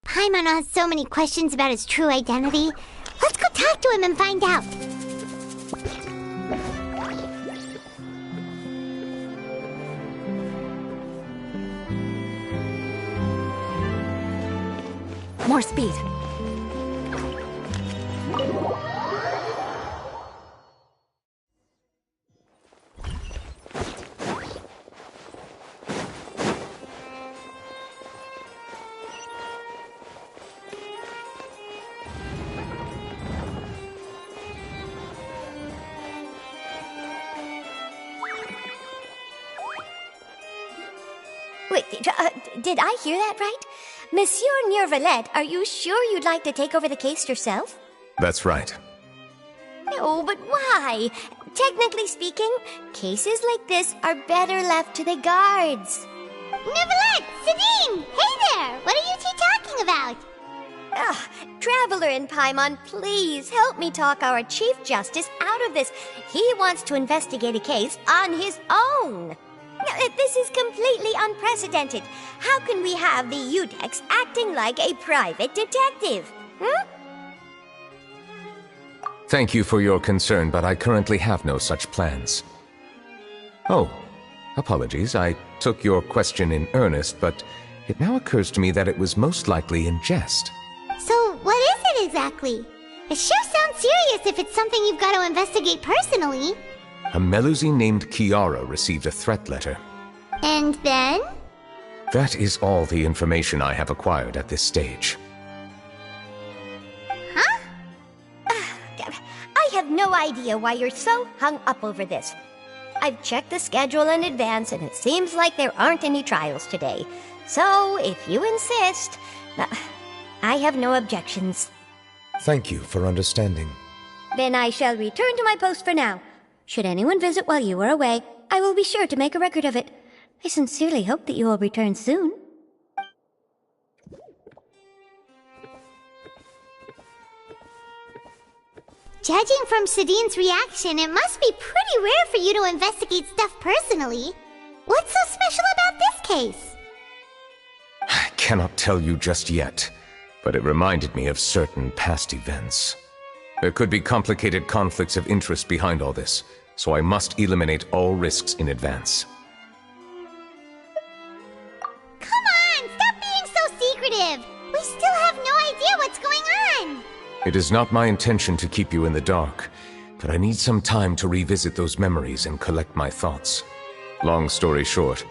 Paimon has so many questions about his true identity. Let's go talk to him and find out. More speed. Wait, did I hear that right? Monsieur Neuvillette, are you sure you'd like to take over the case yourself? That's right. No, but why? Technically speaking, cases like this are better left to the guards. Neuvillette! Sidine! Hey there! What are you two talking about? Traveler in Paimon, please help me talk our Chief Justice out of this. He wants to investigate a case on his own. This is completely unprecedented. How can we have the Udex acting like a private detective? Thank you for your concern, but I currently have no such plans. Oh, apologies. I took your question in earnest, but it now occurs to me that it was most likely in jest. So, what is it exactly? It sure sounds serious if it's something you've got to investigate personally. A Melusine named Kiara received a threat letter. And then? That is all the information I have acquired at this stage. Huh? I have no idea why you're so hung up over this. I've checked the schedule in advance, and it seems like there aren't any trials today. So, if you insist, I have no objections. Thank you for understanding. Then I shall return to my post for now. Should anyone visit while you are away, I will be sure to make a record of it. I sincerely hope that you will return soon. Judging from Sidine's reaction, it must be pretty rare for you to investigate stuff personally. What's so special about this case? I cannot tell you just yet, but it reminded me of certain past events. There could be complicated conflicts of interest behind all this, so I must eliminate all risks in advance. Come on, stop being so secretive! We still have no idea what's going on! It is not my intention to keep you in the dark, but I need some time to revisit those memories and collect my thoughts. Long story short,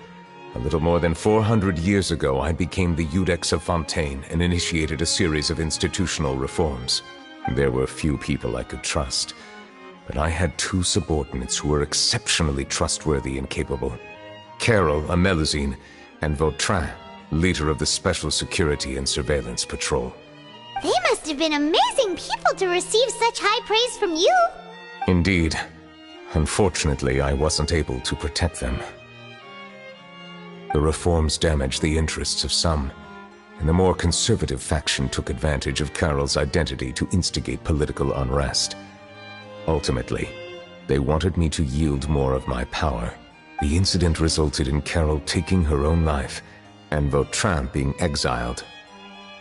a little more than 400 years ago I became the Udex of Fontaine and initiated a series of institutional reforms. There were few people I could trust, but I had two subordinates who were exceptionally trustworthy and capable. Carol, a Melusine, and Vautrin, leader of the Special Security and Surveillance Patrol. They must have been amazing people to receive such high praise from you! Indeed. Unfortunately, I wasn't able to protect them. The reforms damaged the interests of some, and the more conservative faction took advantage of Carol's identity to instigate political unrest. Ultimately, they wanted me to yield more of my power. The incident resulted in Carol taking her own life, and Vautrin being exiled.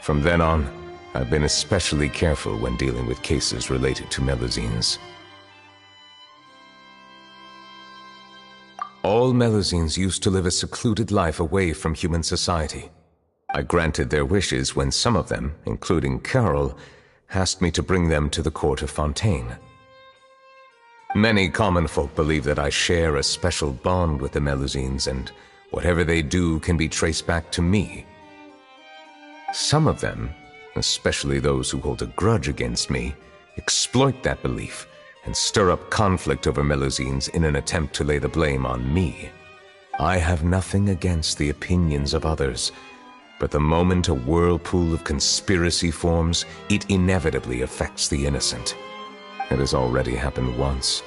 From then on, I've been especially careful when dealing with cases related to Melusines. All Melusines used to live a secluded life away from human society. I granted their wishes when some of them, including Carol, asked me to bring them to the court of Fontaine. Many common folk believe that I share a special bond with the Melusines, and whatever they do can be traced back to me. Some of them, especially those who hold a grudge against me, exploit that belief and stir up conflict over Melusines in an attempt to lay the blame on me. I have nothing against the opinions of others, but the moment a whirlpool of conspiracy forms, it inevitably affects the innocent. It has already happened once,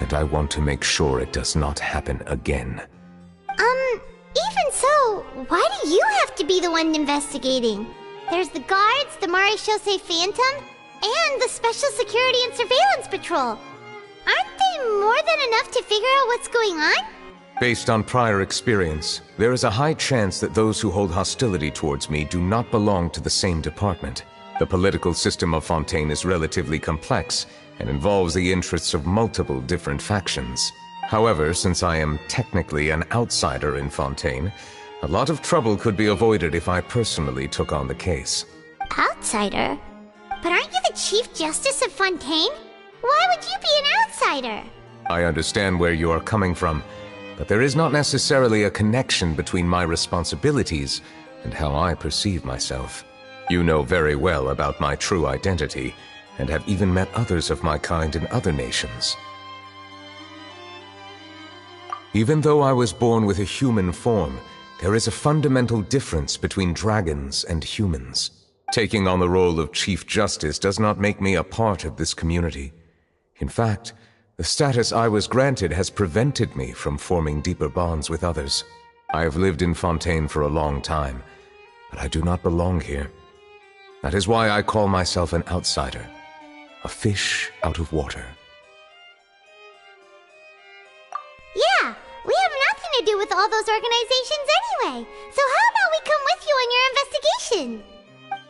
and I want to make sure it does not happen again. Even so, why do you have to be the one investigating? There's the guards, the Marechaussee Phantom, and the Special Security and Surveillance Patrol. Aren't they more than enough to figure out what's going on? Based on prior experience, there is a high chance that those who hold hostility towards me do not belong to the same department. The political system of Fontaine is relatively complex and involves the interests of multiple different factions. However, since I am technically an outsider in Fontaine, a lot of trouble could be avoided if I personally took on the case. Outsider? But aren't you the Chief Justice of Fontaine? Why would you be an outsider? I understand where you are coming from, but there is not necessarily a connection between my responsibilities and how I perceive myself. You know very well about my true identity, and have even met others of my kind in other nations. Even though I was born with a human form, there is a fundamental difference between dragons and humans. Taking on the role of Chief Justice does not make me a part of this community. In fact, the status I was granted has prevented me from forming deeper bonds with others. I have lived in Fontaine for a long time, but I do not belong here. That is why I call myself an outsider, a fish out of water. Yeah, we have nothing to do with all those organizations anyway. So how about we come with you on your investigation?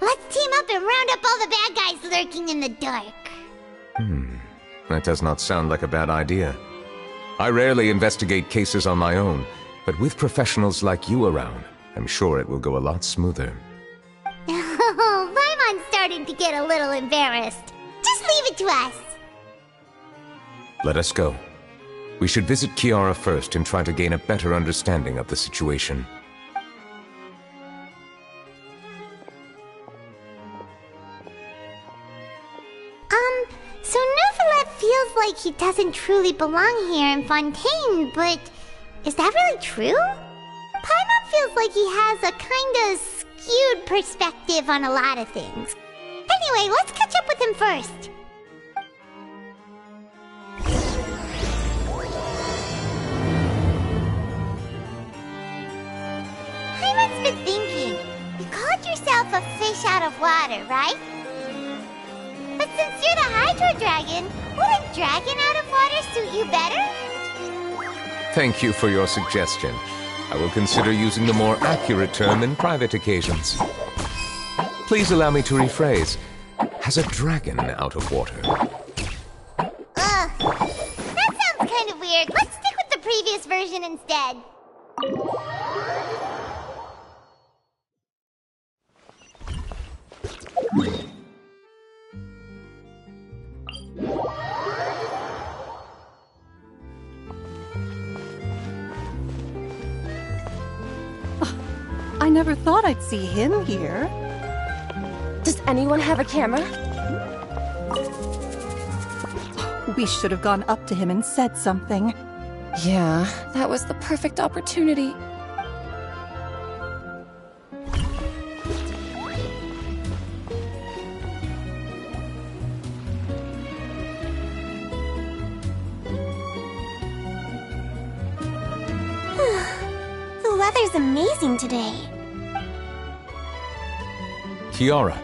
Let's team up and round up all the bad guys lurking in the dark. That does not sound like a bad idea. I rarely investigate cases on my own, but with professionals like you around, I'm sure it will go a lot smoother. Oh, Paimon's starting to get a little embarrassed. Just leave it to us. Let us go. We should visit Kiara first and try to gain a better understanding of the situation. So Neuvillette feels like he doesn't truly belong here in Fontaine, but is that really true? Paimon feels like he has a kinda skewed perspective on a lot of things. Anyway, let's catch up with him first. Paimon's been thinking. You called yourself a fish out of water, right? But since you're the Hydro Dragon, would a dragon out of water suit you better? Thank you for your suggestion. I will consider using the more accurate term in private occasions. Please allow me to rephrase. Has a dragon out of water? Ugh. That sounds kind of weird. Let's stick with the previous version instead. I never thought I'd see him here. Does anyone have a camera? We should have gone up to him and said something. Yeah, that was the perfect opportunity. The weather's amazing today. Kiara.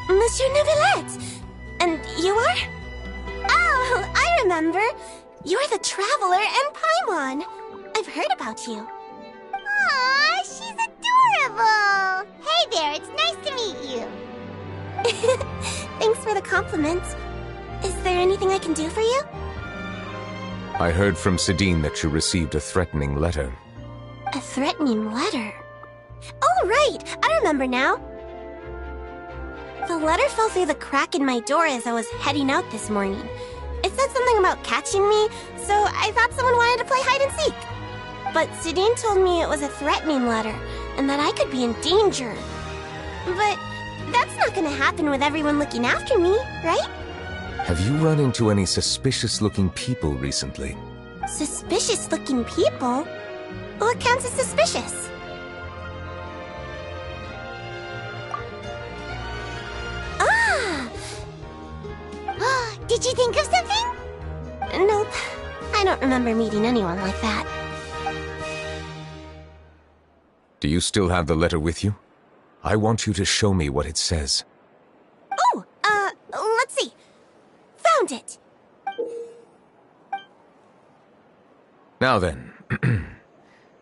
Monsieur Neuvillette! And you are? Oh, I remember. You're the Traveler and Paimon. I've heard about you. Aw, she's adorable! Hey there, it's nice to meet you. Thanks for the compliments. Is there anything I can do for you? I heard from Sidine that you received a threatening letter. A threatening letter? Oh, right! I remember now. The letter fell through the crack in my door as I was heading out this morning. It said something about catching me, so I thought someone wanted to play hide and seek. But Sudine told me it was a threatening letter, and that I could be in danger. But that's not gonna happen with everyone looking after me, right? Have you run into any suspicious-looking people recently? Suspicious-looking people? What counts as suspicious? Ah! Did you think of something? Nope. I don't remember meeting anyone like that. Do you still have the letter with you? I want you to show me what it says. Oh, let's see. Found it! Now then,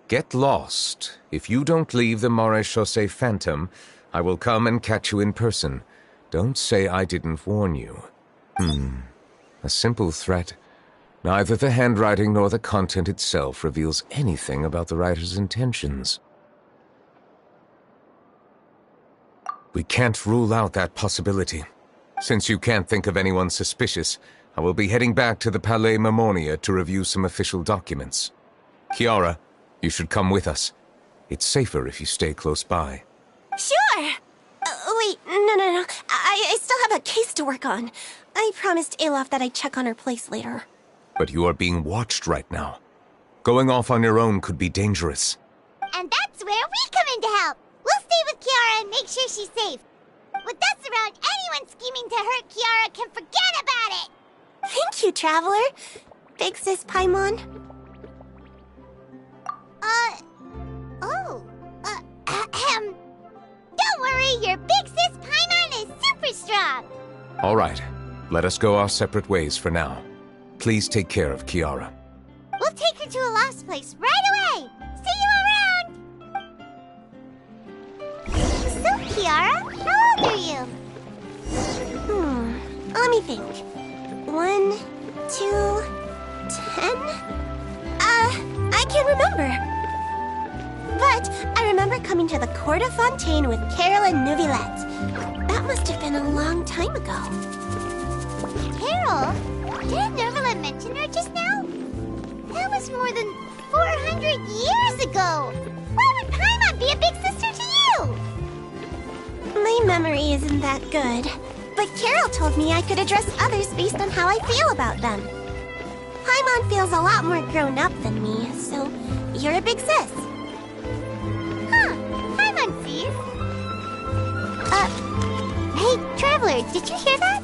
get lost. If you don't leave the Maréchaussée Phantom, I will come and catch you in person. Don't say I didn't warn you. A simple threat. Neither the handwriting nor the content itself reveals anything about the writer's intentions. We can't rule out that possibility. Since you can't think of anyone suspicious, I will be heading back to the Palais Mermonia to review some official documents. Kiara, you should come with us. It's safer if you stay close by. Sure! Wait, no. I still have a case to work on. I promised Alof that I'd check on her place later. But you are being watched right now. Going off on your own could be dangerous. And that's where we come in to help. We'll stay with Kiara and make sure she's safe. With us around, anyone scheming to hurt Kiara can forget about it! Thank you, Traveler. Big Sis Paimon. Don't worry, your Big Sis Paimon is super strong! All right, let us go our separate ways for now. Please take care of Kiara. We'll take her to a lost place right away! See you around! So, Kiara, how old are you? Let me think. 1, 2, 10? I can't remember. But I remember coming to the Court of Fontaine with Carol and Neuvillette. That must have been a long time ago. Carol? Didn't Neuvillette mention her just now? That was more than 400 years ago! Why would Paimon be a big sister to you? My memory isn't that good. But Carol told me I could address others based on how I feel about them. Paimon feels a lot more grown up than me, so you're a big sis. Huh, Paimon sees. Hey, Traveler, did you hear that?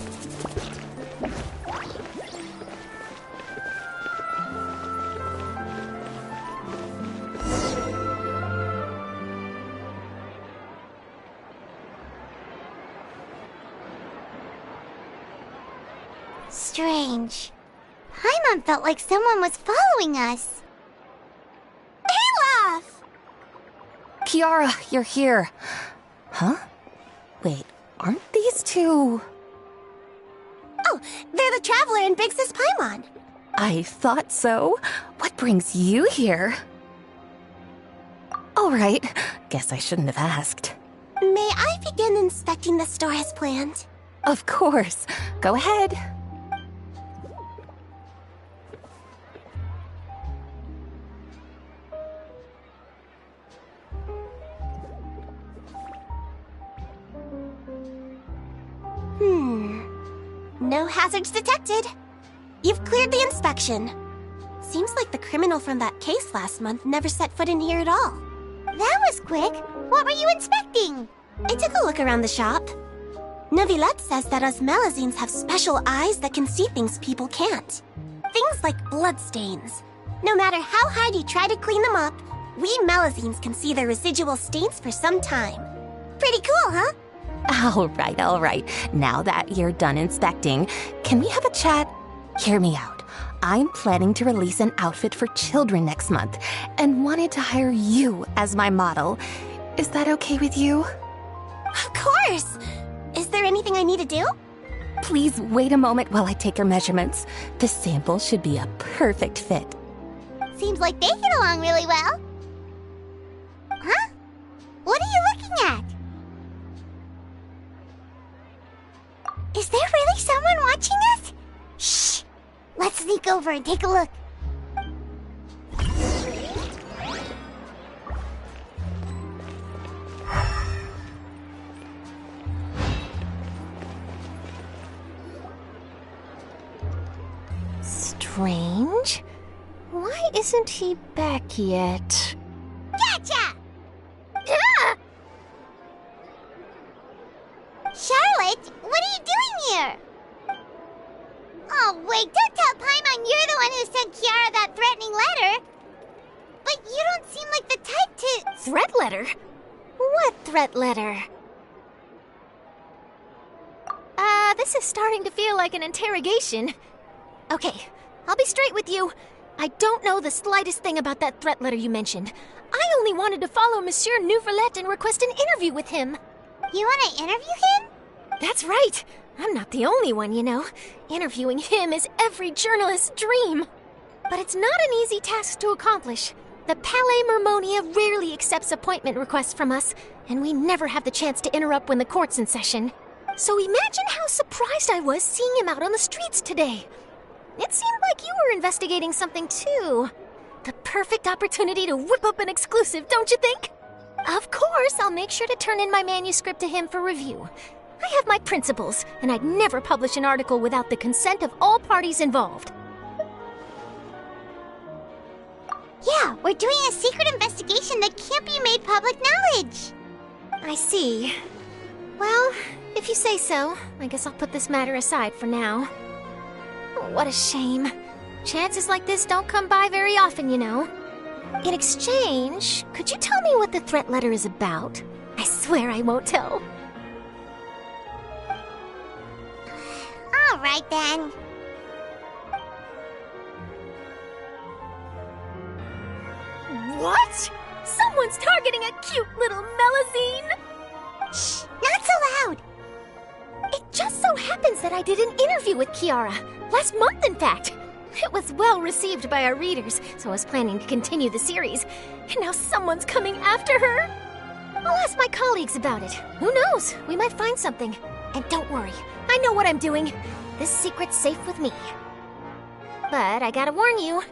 Strange. Paimon felt like someone was following us. Alof! Kiara, you're here. Huh? Wait, aren't these two... Oh, they're the Traveler and Big Sis Paimon. I thought so. What brings you here? All right, guess I shouldn't have asked. May I begin inspecting the store as planned? Of course. Go ahead. No hazards detected. You've cleared the inspection. Seems like the criminal from that case last month never set foot in here at all. That was quick. What were you inspecting? I took a look around the shop. Neuvillette says that us Melazines have special eyes that can see things people can't. Things like bloodstains. No matter how hard you try to clean them up, we Melazines can see their residual stains for some time. Pretty cool, huh? All right. Now that you're done inspecting, can we have a chat? Hear me out. I'm planning to release an outfit for children next month and wanted to hire you as my model. Is that okay with you? Of course! Is there anything I need to do? Please wait a moment while I take your measurements. The sample should be a perfect fit. Seems like they get along really well. Huh? What are you looking at? Is there really someone watching us? Shh! Let's sneak over and take a look. Strange. Why isn't he back yet? Gotcha! Charlotte, what are you doing here? Oh, wait, don't tell Paimon you're the one who sent Kiara that threatening letter. But you don't seem like the type to... Threat letter? What threat letter? This is starting to feel like an interrogation. Okay, I'll be straight with you. I don't know the slightest thing about that threat letter you mentioned. I only wanted to follow Monsieur Neuvillette and request an interview with him. You want to interview him? That's right. I'm not the only one, you know. Interviewing him is every journalist's dream. But it's not an easy task to accomplish. The Palais Mermonia rarely accepts appointment requests from us, and we never have the chance to interrupt when the court's in session. So imagine how surprised I was seeing him out on the streets today. It seemed like you were investigating something too. The perfect opportunity to whip up an exclusive, don't you think? Of course, I'll make sure to turn in my manuscript to him for review. I have my principles, and I'd never publish an article without the consent of all parties involved. Yeah, we're doing a secret investigation that can't be made public knowledge. I see. Well, if you say so, I guess I'll put this matter aside for now. Oh, what a shame. Chances like this don't come by very often, you know. In exchange, could you tell me what the threat letter is about? I swear I won't tell. All right, then. What? Someone's targeting a cute little Melazine? Shh, not so loud. It just so happens that I did an interview with Kiara. Last month, in fact. It was well received by our readers, so I was planning to continue the series. And now someone's coming after her. I'll ask my colleagues about it. Who knows? We might find something. And don't worry, I know what I'm doing. This secret's safe with me. But I gotta warn you,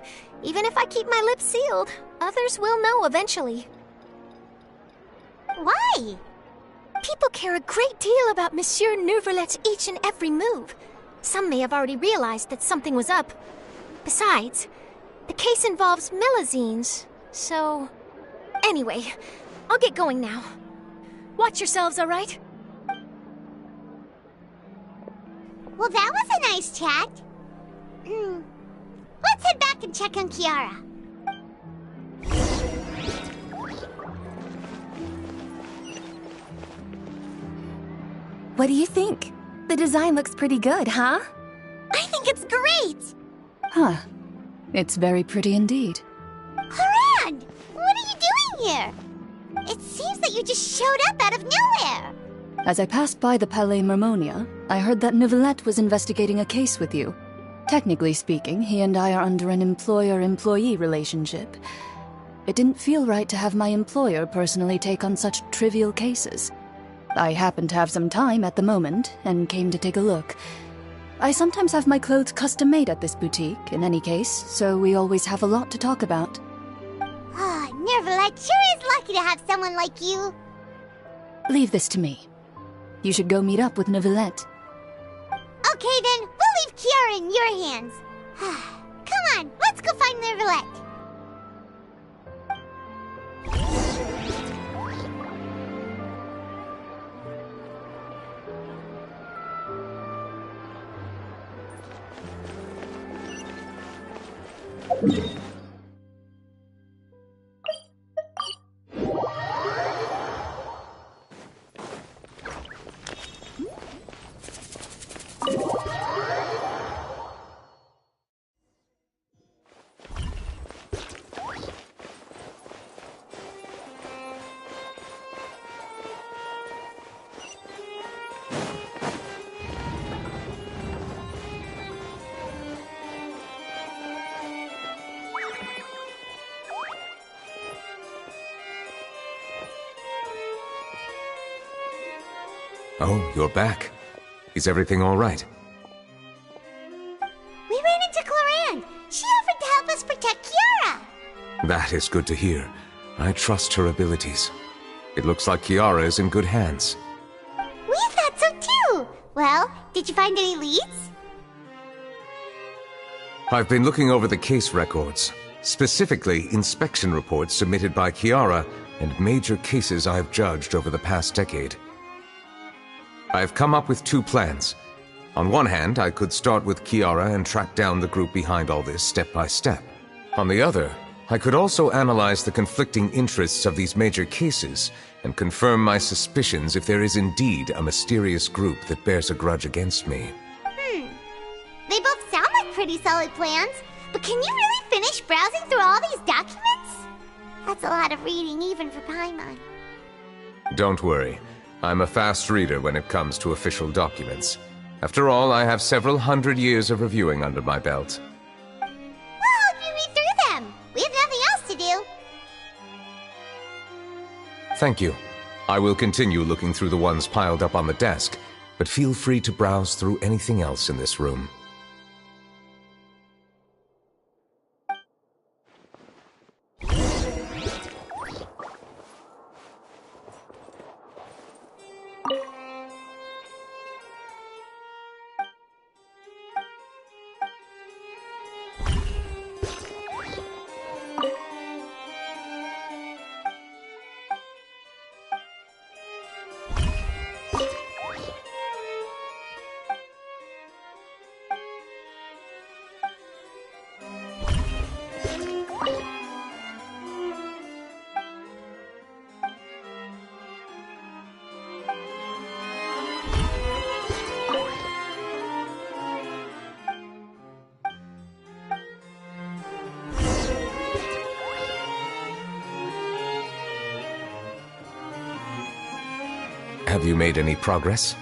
even if I keep my lips sealed, others will know eventually. Why? People care a great deal about Monsieur Neuvillette's each and every move. Some may have already realized that something was up. Besides, the case involves Melazines, so... Anyway, I'll get going now. Watch yourselves, all right? Well, that was a nice chat. Let's head back and check on Kiara. What do you think? The design looks pretty good, huh? I think it's great! Huh. It's very pretty indeed. Haran! What are you doing here? It seems that you just showed up out of nowhere. As I passed by the Palais Mermonia, I heard that Neuvillette was investigating a case with you. Technically speaking, he and I are under an employer-employee relationship. It didn't feel right to have my employer personally take on such trivial cases. I happened to have some time at the moment, and came to take a look. I sometimes have my clothes custom-made at this boutique, in any case, so we always have a lot to talk about. Ah, Neuvillette sure is lucky to have someone like you. Leave this to me. You should go meet up with Neuvillette. Okay then, we'll leave Kiara in your hands. Come on, let's go find Neuvillette. Oh, you're back. Is everything all right? We ran into Cloran. She offered to help us protect Kiara. That is good to hear. I trust her abilities. It looks like Kiara is in good hands. We thought so too. Well, did you find any leads? I've been looking over the case records, specifically inspection reports submitted by Kiara and major cases I've judged over the past decade. I've come up with two plans. On one hand, I could start with Kiara and track down the group behind all this step by step. On the other, I could also analyze the conflicting interests of these major cases and confirm my suspicions if there is indeed a mysterious group that bears a grudge against me. They both sound like pretty solid plans, but can you really finish browsing through all these documents? That's a lot of reading even for Paimon. Don't worry. I'm a fast reader when it comes to official documents. After all, I have several hundred years of reviewing under my belt. Well, if you read through them, we have nothing else to do. Thank you. I will continue looking through the ones piled up on the desk, but feel free to browse through anything else in this room. Have you made any progress?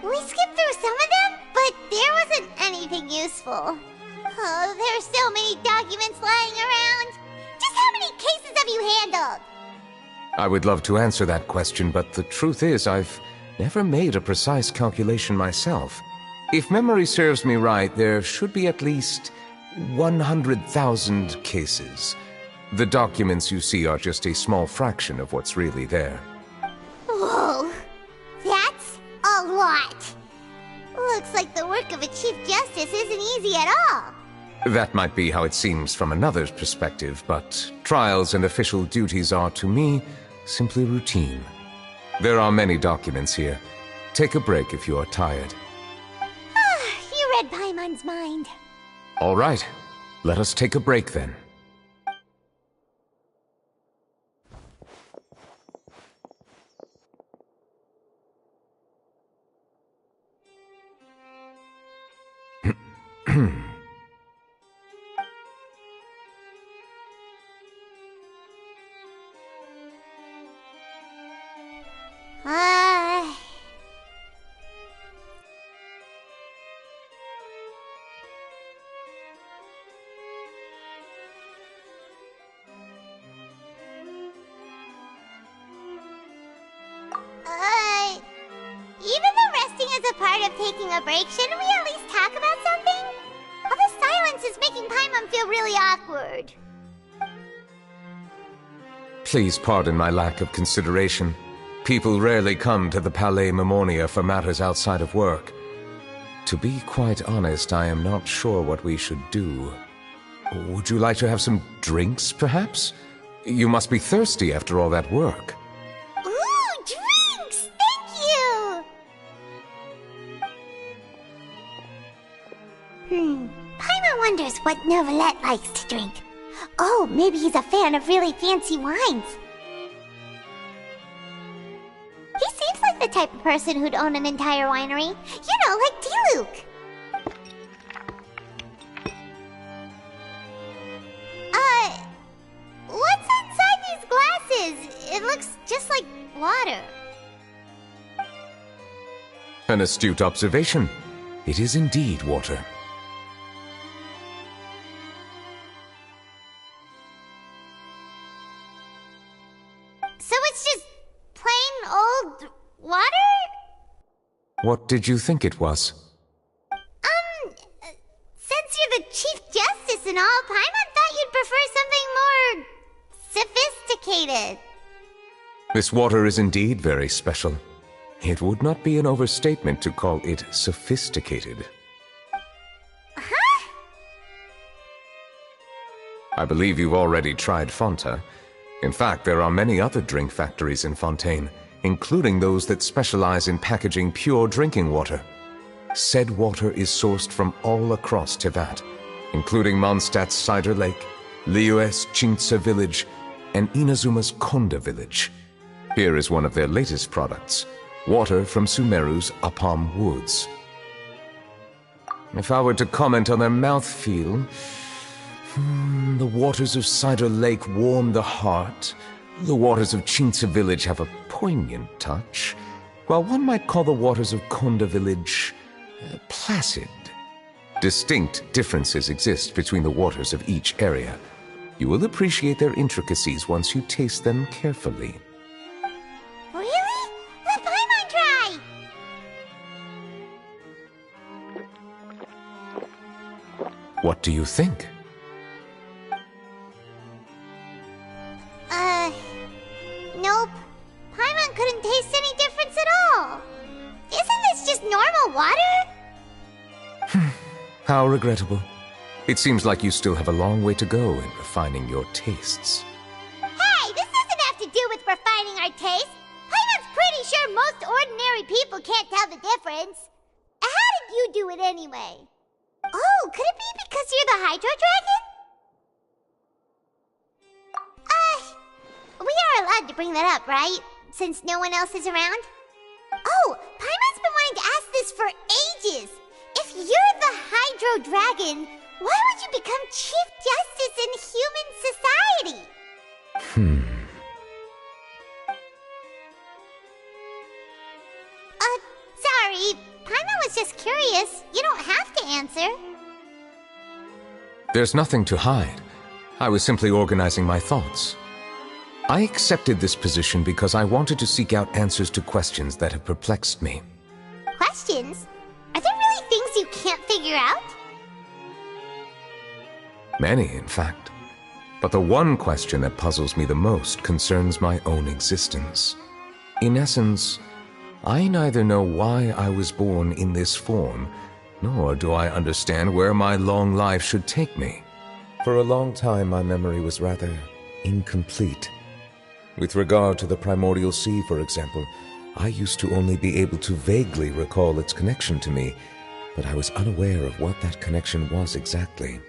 We skipped through some of them, but there wasn't anything useful. Oh, there are so many documents lying around. Just how many cases have you handled? I would love to answer that question, but the truth is I've never made a precise calculation myself. If memory serves me right, there should be at least 100,000 cases. The documents you see are just a small fraction of what's really there. Whoa, that's a lot. Looks like the work of a Chief Justice isn't easy at all. That might be how it seems from another's perspective, but trials and official duties are, to me, simply routine. There are many documents here. Take a break if you are tired. You read Paimon's mind. All right, let us take a break then. Even though resting is a part of taking a break, shouldn't we at least talk about something? All this silence is making Paimon feel really awkward. Please pardon my lack of consideration. People rarely come to the Palais Mermonia for matters outside of work. To be quite honest, I am not sure what we should do. Would you like to have some drinks, perhaps? You must be thirsty after all that work. Ooh, drinks! Thank you! Paimon wonders what Neuvillette likes to drink. Oh, maybe he's a fan of really fancy wines. He seems like the type of person who'd own an entire winery. You know, like D-Luke. What's inside these glasses? It looks just like water. An astute observation. It is indeed water. So it's just plain old water? What did you think it was? Since you're the Chief Justice and all, Paimon thought you'd prefer something more sophisticated. This water is indeed very special. It would not be an overstatement to call it sophisticated. Huh? I believe you've already tried Fonta. In fact, there are many other drink factories in Fontaine, including those that specialize in packaging pure drinking water. Said water is sourced from all across Teyvat, including Mondstadt's Cider Lake, Liyue's Chintsa village, and Inazuma's Konda village. Here is one of their latest products, water from Sumeru's Apam Woods. If I were to comment on their mouthfeel, the waters of Cider Lake warm the heart. The waters of Chintsa village have a poignant touch, while one might call the waters of Konda village placid. Distinct differences exist between the waters of each area. You will appreciate their intricacies once you taste them carefully. Really? Let Paimon try! What do you think? Nope. Paimon couldn't taste any difference at all. Isn't this just normal water? How regrettable. It seems like you still have a long way to go in refining your tastes. Hey, this doesn't have to do with refining our taste. Paimon's pretty sure most ordinary people can't tell the difference. How did you do it anyway? Oh, could it be because you're the Hydro Dragon? We are allowed to bring that up, right? Since no one else is around? Oh, Paimon's been wanting to ask this for ages. If you're the Hydro Dragon, why would you become Chief Justice in human society? Sorry. Paimon was just curious. You don't have to answer. There's nothing to hide. I was simply organizing my thoughts. I accepted this position because I wanted to seek out answers to questions that have perplexed me. Questions? Are there really things you can't figure out? Many, in fact. But the one question that puzzles me the most concerns my own existence. In essence, I neither know why I was born in this form, nor do I understand where my long life should take me. For a long time, my memory was rather incomplete. With regard to the primordial sea, for example, I used to only be able to vaguely recall its connection to me, but I was unaware of what that connection was exactly.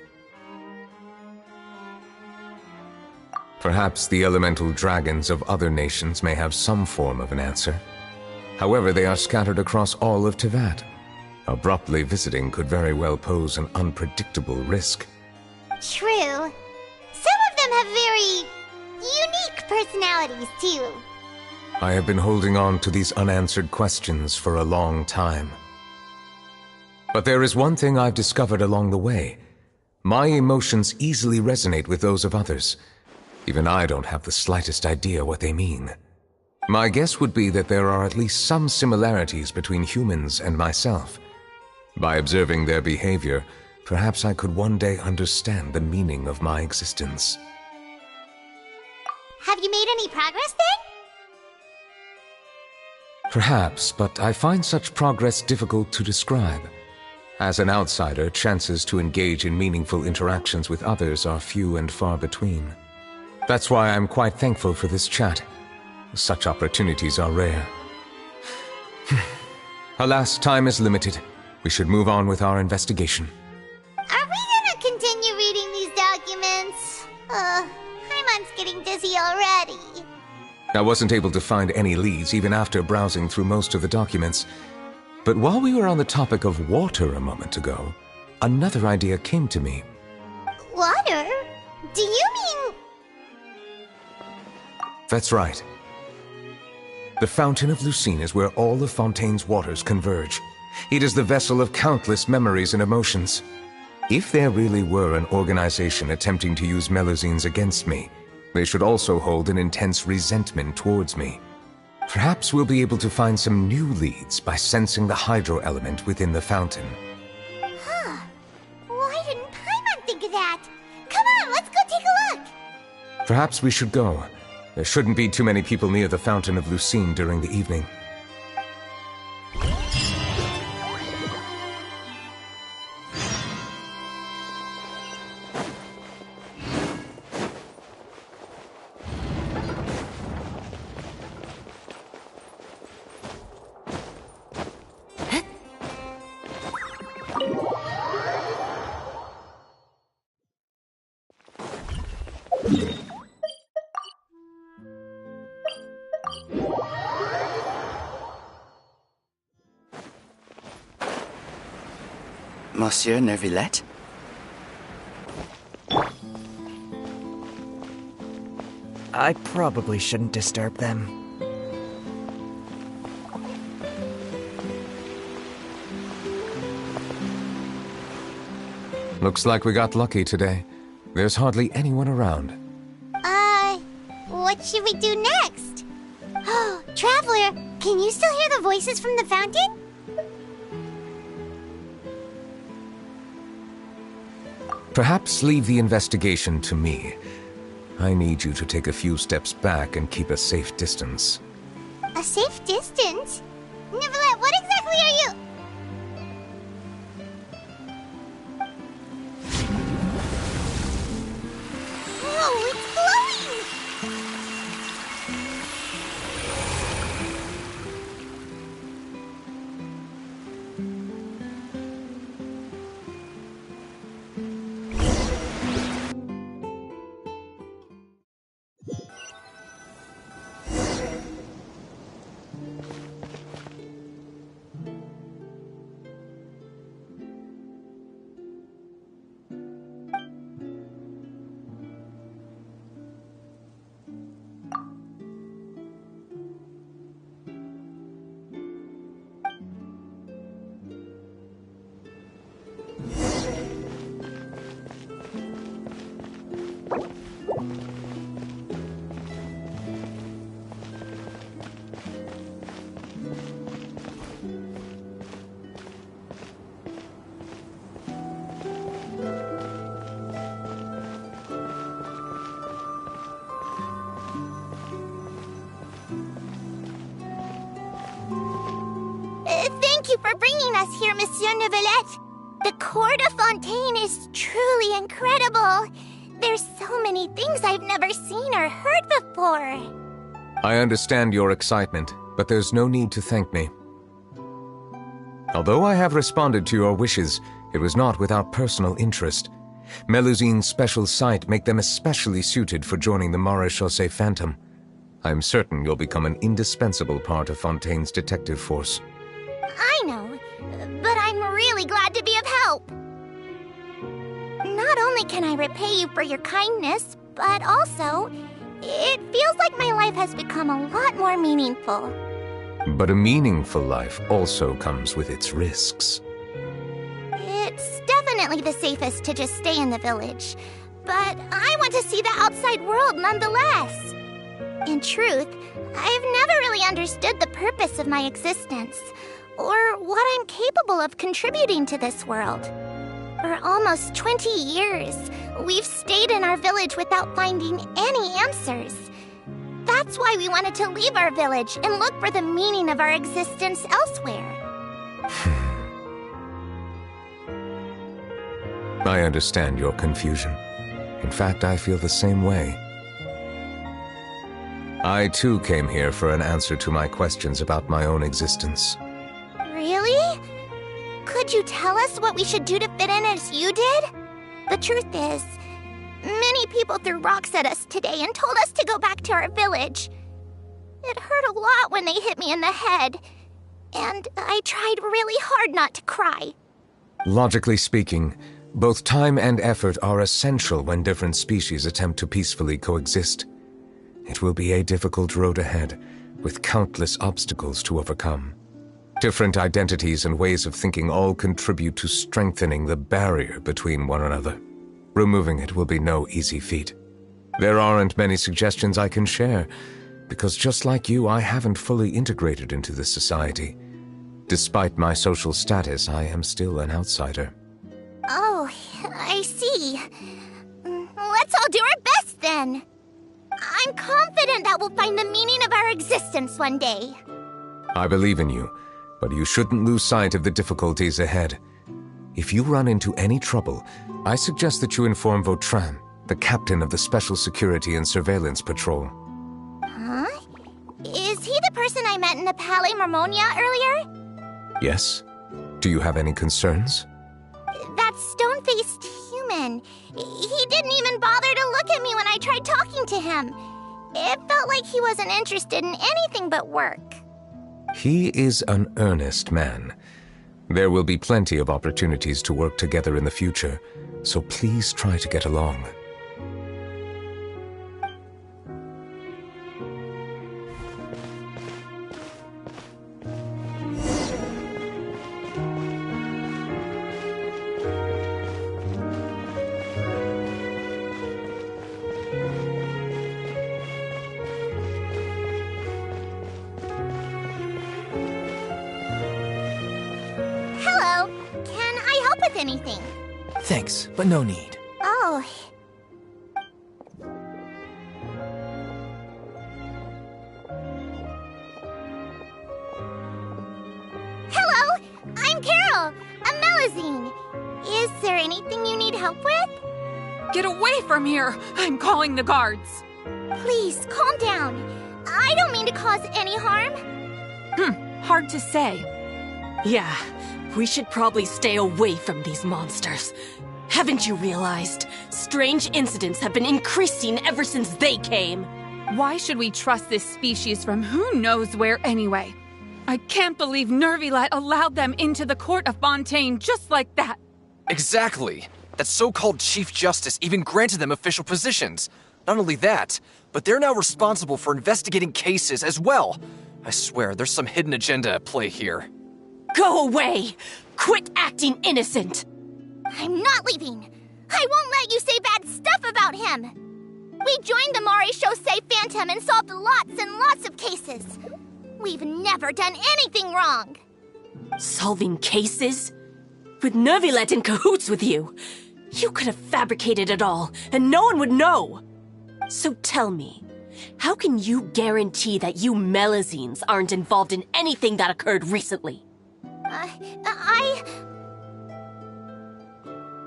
Perhaps the elemental dragons of other nations may have some form of an answer. However, they are scattered across all of Teyvat. Abruptly visiting could very well pose an unpredictable risk. True. Some of them have very unique personalities, too. I have been holding on to these unanswered questions for a long time. But there is one thing I've discovered along the way. My emotions easily resonate with those of others. Even I don't have the slightest idea what they mean. My guess would be that there are at least some similarities between humans and myself. By observing their behavior, perhaps I could one day understand the meaning of my existence. Have you made any progress then? Perhaps, but I find such progress difficult to describe. As an outsider, chances to engage in meaningful interactions with others are few and far between. That's why I'm quite thankful for this chat. Such opportunities are rare. Alas, time is limited. We should move on with our investigation. Are we gonna continue reading these documents? Paimon's getting dizzy already. I wasn't able to find any leads even after browsing through most of the documents. But while we were on the topic of water a moment ago, another idea came to me. Water? Do you mean... That's right. The Fountain of Lucine is where all of Fontaine's waters converge. It is the vessel of countless memories and emotions. If there really were an organization attempting to use Melusines against me, they should also hold an intense resentment towards me. Perhaps we'll be able to find some new leads by sensing the hydro element within the fountain. Huh. Why didn't Paimon think of that? Come on, let's go take a look! Perhaps we should go. There shouldn't be too many people near the Fountain of Lucine during the evening. Monsieur Neuvillette? I probably shouldn't disturb them. Looks like we got lucky today. There's hardly anyone around. What should we do next? Oh, Traveler, can you still hear the voices from the fountain? Perhaps leave the investigation to me. I need you to take a few steps back and keep a safe distance. A safe distance? Neuvillette, what exactly are you... Whoa, it's glowing! Thank you for bringing us here, Monsieur Neuvillette. The Court of Fontaine is truly incredible. There's so many things I've never seen or heard before. I understand your excitement, but there's no need to thank me. Although I have responded to your wishes, it was not without personal interest. Melusine's special sight make them especially suited for joining the Maréchaussée Phantom. I'm certain you'll become an indispensable part of Fontaine's detective force. I know, but I'm really glad to be of help. Not only can I repay you for your kindness, but also, it feels like my life has become a lot more meaningful. But a meaningful life also comes with its risks. It's definitely the safest to just stay in the village, but I want to see the outside world nonetheless. In truth, I've never really understood the purpose of my existence, or what I'm capable of contributing to this world. For almost 20 years, we've stayed in our village without finding any answers. That's why we wanted to leave our village and look for the meaning of our existence elsewhere. I understand your confusion. In fact, I feel the same way. I too came here for an answer to my questions about my own existence. Really? Could you tell us what we should do to fit in as you did? The truth is, many people threw rocks at us today and told us to go back to our village. It hurt a lot when they hit me in the head, and I tried really hard not to cry. Logically speaking, both time and effort are essential when different species attempt to peacefully coexist. It will be a difficult road ahead, with countless obstacles to overcome. Different identities and ways of thinking all contribute to strengthening the barrier between one another. Removing it will be no easy feat. There aren't many suggestions I can share, because just like you, I haven't fully integrated into this society. Despite my social status, I am still an outsider. Oh, I see. Let's all do our best then. I'm confident that we'll find the meaning of our existence one day. I believe in you, but you shouldn't lose sight of the difficulties ahead. If you run into any trouble, I suggest that you inform Vautrin, the captain of the Special Security and Surveillance Patrol. Huh? Is he the person I met in the Palais Marmonia earlier? Yes? Do you have any concerns? That stone-faced human. He didn't even bother to look at me when I tried talking to him. It felt like he wasn't interested in anything but work. He is an earnest man. There will be plenty of opportunities to work together in the future, so please try to get along. Hello. Can I help with anything? Thanks, but no need. Oh. Hello. I'm Carol. A Melazine. Is there anything you need help with? Get away from here! I'm calling the guards! Please, calm down. I don't mean to cause any harm. Hard to say. Yeah, we should probably stay away from these monsters. Haven't you realized? Strange incidents have been increasing ever since they came. Why should we trust this species from who knows where anyway? I can't believe Neuvillette allowed them into the court of Fontaine just like that. Exactly. That so-called Chief Justice even granted them official positions. Not only that, but they're now responsible for investigating cases as well. I swear, there's some hidden agenda at play here. Go away! Quit acting innocent! I'm not leaving. I won't let you say bad stuff about him. We joined the Marais-Chaussee Phantom and solved lots and lots of cases. We've never done anything wrong. Solving cases? With Neuvillette in cahoots with you? You could have fabricated it all, and no one would know. So tell me, how can you guarantee that you Melazines aren't involved in anything that occurred recently?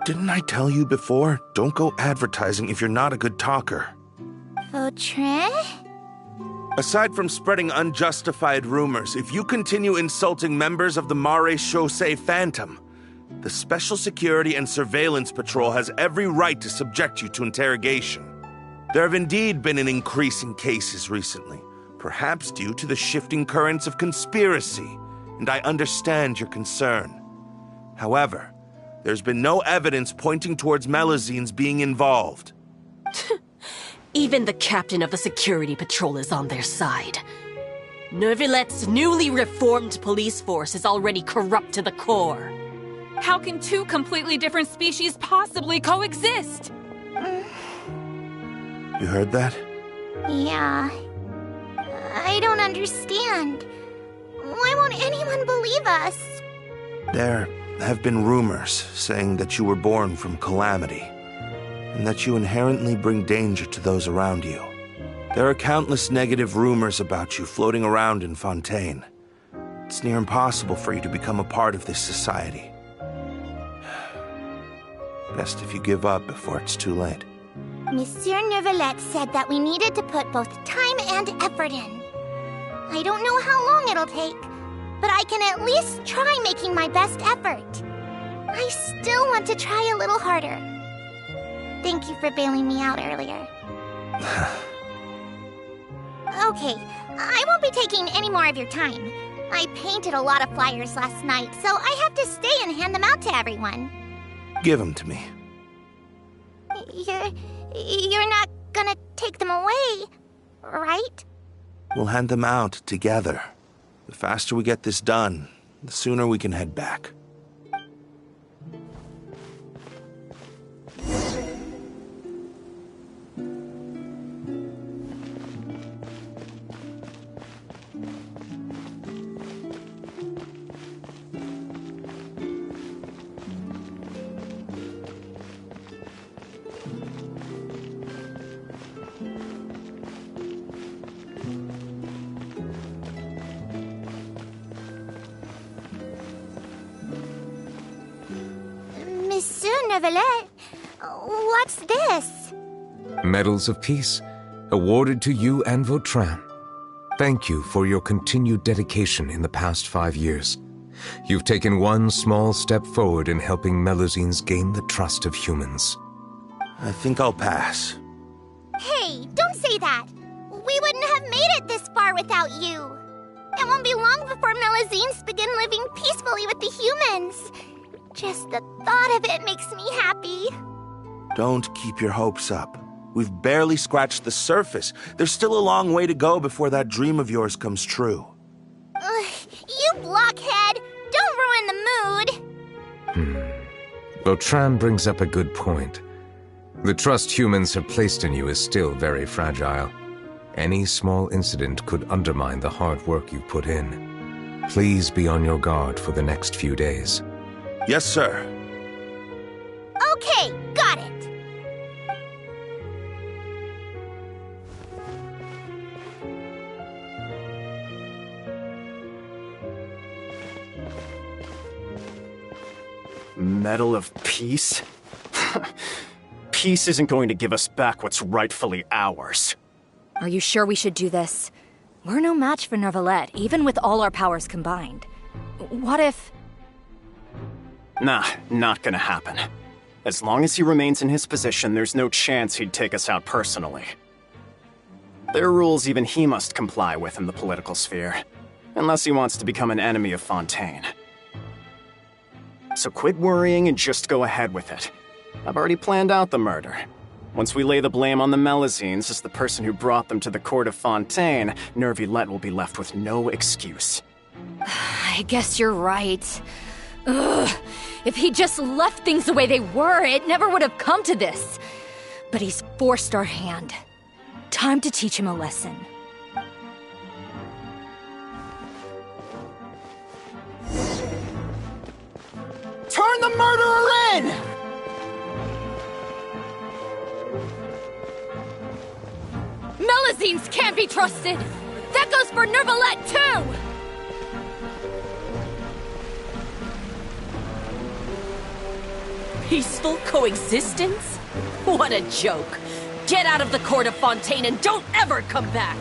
Didn't I tell you before? Don't go advertising if you're not a good talker. Vautrin? Aside from spreading unjustified rumors, if you continue insulting members of the Marais-Chaussee Phantom, the Special Security and Surveillance Patrol has every right to subject you to interrogation. There have indeed been an increase in cases recently, perhaps due to the shifting currents of conspiracy, and I understand your concern. However, there's been no evidence pointing towards Melazines being involved. Even the captain of the security patrol is on their side. Neuvillette's newly reformed police force is already corrupt to the core. How can two completely different species possibly coexist? You heard that? Yeah. I don't understand. Why won't anyone believe us? There have been rumors saying that you were born from calamity, and that you inherently bring danger to those around you. There are countless negative rumors about you floating around in Fontaine. It's near impossible for you to become a part of this society. Best if you give up before it's too late. Monsieur Neuvillette said that we needed to put both time and effort in. I don't know how long it'll take, but I can at least try making my best effort. I still want to try a little harder. Thank you for bailing me out earlier. Okay, I won't be taking any more of your time. I painted a lot of flyers last night, so I have to stay and hand them out to everyone. Give them to me. You're not gonna take them away, right? We'll hand them out together. The faster we get this done, the sooner we can head back. Monsieur Neuvillette, what's this? Medals of Peace, awarded to you and Vautrin. Thank you for your continued dedication in the past 5 years. You've taken one small step forward in helping Melazines gain the trust of humans. I think I'll pass. Hey, don't say that. We wouldn't have made it this far without you. It won't be long before Melazines begin living peacefully with the humans. Just the thought of it makes me happy. Don't keep your hopes up. We've barely scratched the surface. There's still a long way to go before that dream of yours comes true. You blockhead! Don't ruin the mood! Vautrin brings up a good point. The trust humans have placed in you is still very fragile. Any small incident could undermine the hard work you've put in. Please be on your guard for the next few days. Yes, sir. Okay, got it. Medal of Peace? Peace isn't going to give us back what's rightfully ours. Are you sure we should do this? We're no match for Neuvillette, even with all our powers combined. What if... Nah, not gonna happen. As long as he remains in his position, there's no chance he'd take us out personally. There are rules even he must comply with in the political sphere, unless he wants to become an enemy of Fontaine. So quit worrying and just go ahead with it. I've already planned out the murder. Once we lay the blame on the Melazines as the person who brought them to the court of Fontaine, Neuvillette will be left with no excuse. I guess you're right. Ugh. If he just left things the way they were, it never would have come to this. But he's forced our hand. Time to teach him a lesson. Turn the murderer in! Melazines can't be trusted! That goes for Neuvillette, too! Peaceful coexistence? What a joke. Get out of the court of Fontaine and don't ever come back!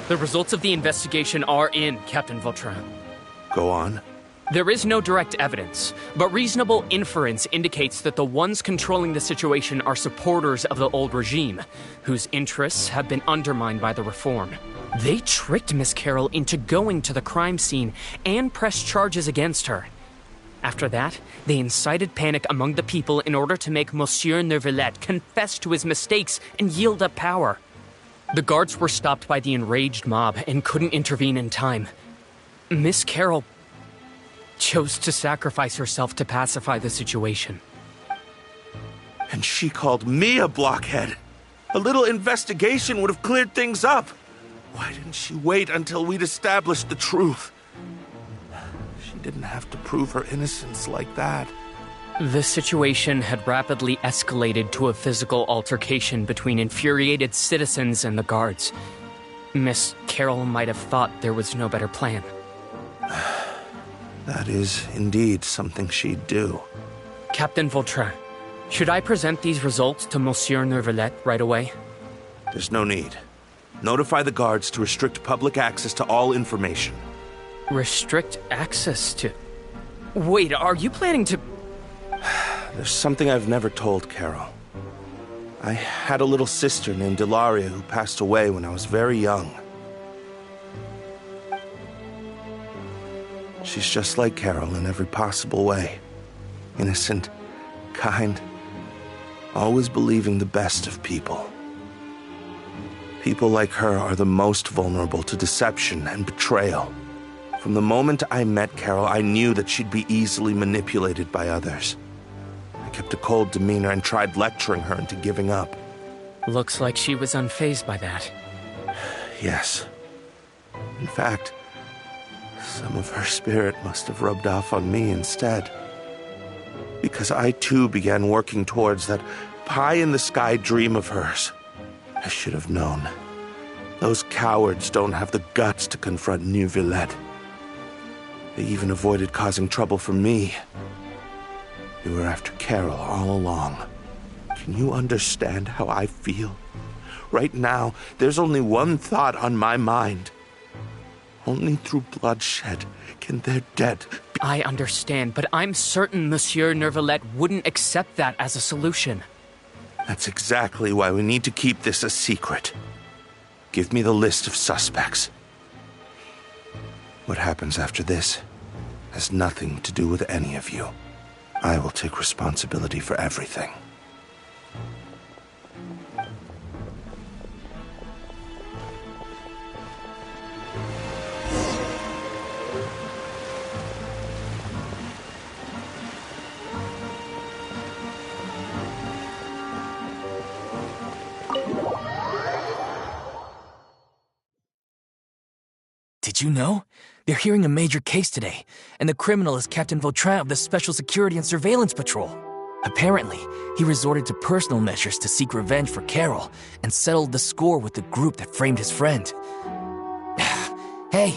The results of the investigation are in, Captain Vautrin. Go on. There is no direct evidence, but reasonable inference indicates that the ones controlling the situation are supporters of the old regime, whose interests have been undermined by the reform. They tricked Miss Carroll into going to the crime scene and pressed charges against her. After that, they incited panic among the people in order to make Monsieur Neuvillette confess to his mistakes and yield up power. The guards were stopped by the enraged mob and couldn't intervene in time. Miss Carroll chose to sacrifice herself to pacify the situation. And she called me a blockhead. A little investigation would have cleared things up. Why didn't she wait until we'd established the truth? She didn't have to prove her innocence like that. The situation had rapidly escalated to a physical altercation between infuriated citizens and the guards. Miss Carroll might have thought there was no better plan. That is indeed something she'd do. Captain Vautrin, should I present these results to Monsieur Neuvillette right away? There's no need. Notify the guards to restrict public access to all information. Restrict access to... Wait, are you planning to... There's something I've never told Carol. I had a little sister named Ilaria who passed away when I was very young. She's just like Carol in every possible way. Innocent, kind, always believing the best of people. People like her are the most vulnerable to deception and betrayal. From the moment I met Carol, I knew that she'd be easily manipulated by others. I kept a cold demeanor and tried lecturing her into giving up. Looks like she was unfazed by that. Yes. In fact, some of her spirit must have rubbed off on me instead. Because I too began working towards that pie-in-the-sky dream of hers. I should have known. Those cowards don't have the guts to confront Neuvillette. They even avoided causing trouble for me. They were after Carol all along. Can you understand how I feel? Right now, there's only one thought on my mind. Only through bloodshed can their dead be— I understand, but I'm certain Monsieur Neuvillette wouldn't accept that as a solution. That's exactly why we need to keep this a secret. Give me the list of suspects. What happens after this has nothing to do with any of you. I will take responsibility for everything. Did you know? They're hearing a major case today, and the criminal is Captain Vautrin of the Special Security and Surveillance Patrol. Apparently, he resorted to personal measures to seek revenge for Carol and settled the score with the group that framed his friend. Hey,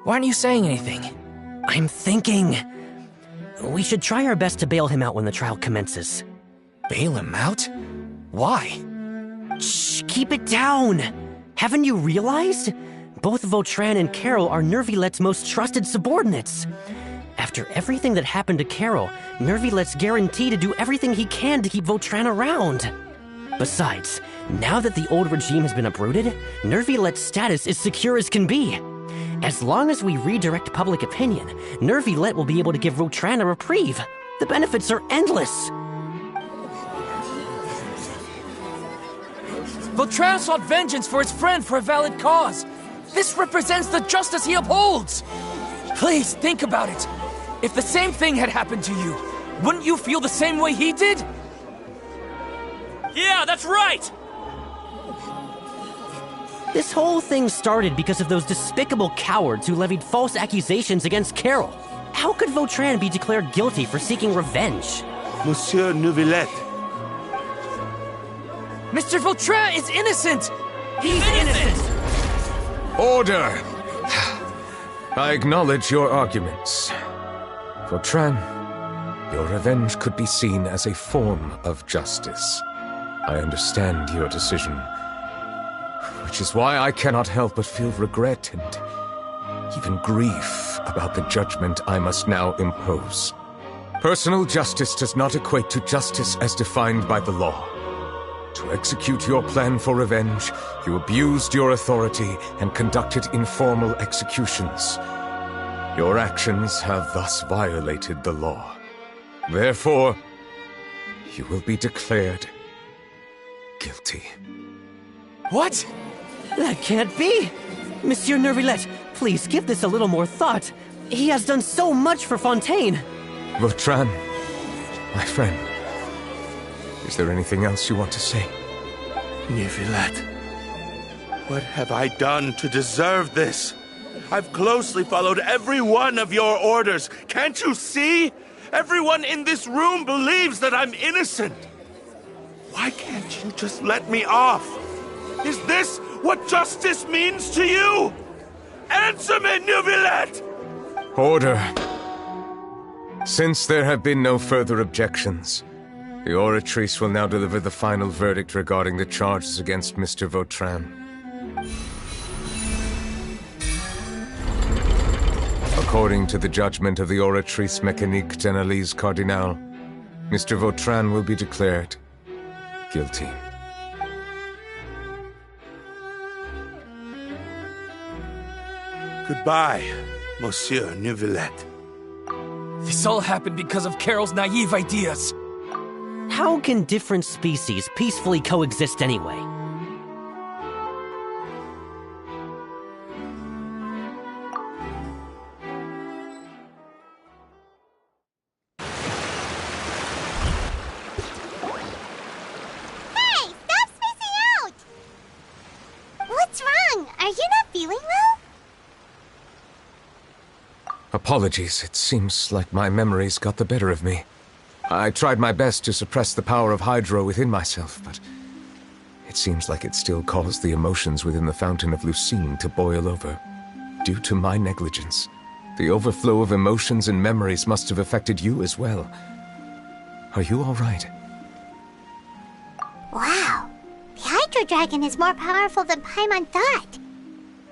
why aren't you saying anything? I'm thinking... we should try our best to bail him out when the trial commences. Bail him out? Why? Shh, keep it down! Haven't you realized? Both Vautrin and Carol are Neuvillette's most trusted subordinates. After everything that happened to Carol, Neuvillette's guaranteed to do everything he can to keep Vautrin around. Besides, now that the old regime has been uprooted, Neuvillette's status is secure as can be. As long as we redirect public opinion, Neuvillette will be able to give Vautrin a reprieve. The benefits are endless. Vautrin sought vengeance for his friend for a valid cause. This represents the justice he upholds! Please, think about it. If the same thing had happened to you, wouldn't you feel the same way he did? Yeah, that's right! This whole thing started because of those despicable cowards who levied false accusations against Carol. How could Vautrin be declared guilty for seeking revenge? Monsieur Neuvillette. Mr. Vautrin is innocent! He's innocent! Order! I acknowledge your arguments. Vautrin, your revenge could be seen as a form of justice. I understand your decision, which is why I cannot help but feel regret and even grief about the judgment I must now impose. Personal justice does not equate to justice as defined by the law. To execute your plan for revenge, you abused your authority and conducted informal executions. Your actions have thus violated the law. Therefore, you will be declared guilty. What? That can't be! Monsieur Neuvillette, please give this a little more thought. He has done so much for Fontaine. Vautrin, my friend. Is there anything else you want to say? Neuvillette, what have I done to deserve this? I've closely followed every one of your orders. Can't you see? Everyone in this room believes that I'm innocent. Why can't you just let me off? Is this what justice means to you? Answer me, Neuvillette! Order. Since there have been no further objections, the Oratrice will now deliver the final verdict regarding the charges against Mr. Vautrin. According to the judgment of the Oratrice Mécanique d'Analyse Cardinal, Mr. Vautrin will be declared guilty. Goodbye, Monsieur Neuvillette. This all happened because of Carol's naive ideas. How can different species peacefully coexist anyway? Hey, stop spacing out! What's wrong? Are you not feeling well? Apologies, it seems like my memories got the better of me. I tried my best to suppress the power of Hydro within myself, but it seems like it still caused the emotions within the Fountain of Lucine to boil over. Due to my negligence, the overflow of emotions and memories must have affected you as well. Are you all right? Wow. The Hydro Dragon is more powerful than Paimon thought.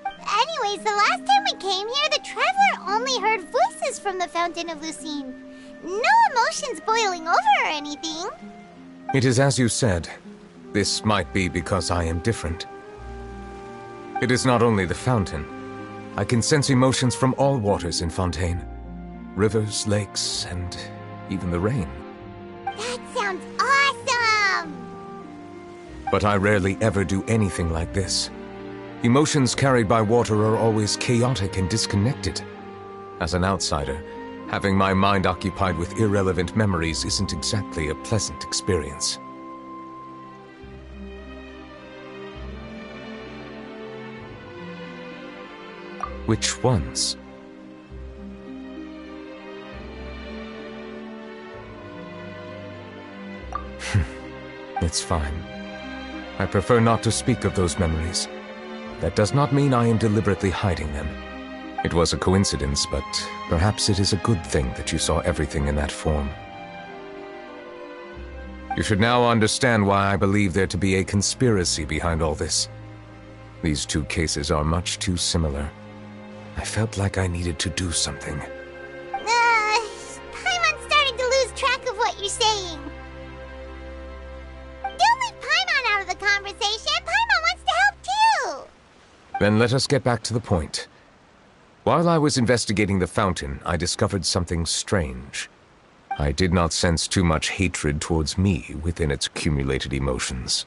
Anyways, the last time we came here, the Traveler only heard voices from the Fountain of Lucine. No emotions boiling over or anything. It is as you said. This might be because I am different. It is not only the fountain. I can sense emotions from all waters in Fontaine. Rivers, lakes, and even the rain. That sounds awesome! But I rarely ever do anything like this. Emotions carried by water are always chaotic and disconnected. As an outsider, having my mind occupied with irrelevant memories isn't exactly a pleasant experience. Which ones? It's fine. I prefer not to speak of those memories. That does not mean I am deliberately hiding them. It was a coincidence, but perhaps it is a good thing that you saw everything in that form. You should now understand why I believe there to be a conspiracy behind all this. These two cases are much too similar. I felt like I needed to do something. Paimon's starting to lose track of what you're saying. Don't leave Paimon out of the conversation. Paimon wants to help too. Then let us get back to the point. While I was investigating the fountain, I discovered something strange. I did not sense too much hatred towards me within its accumulated emotions.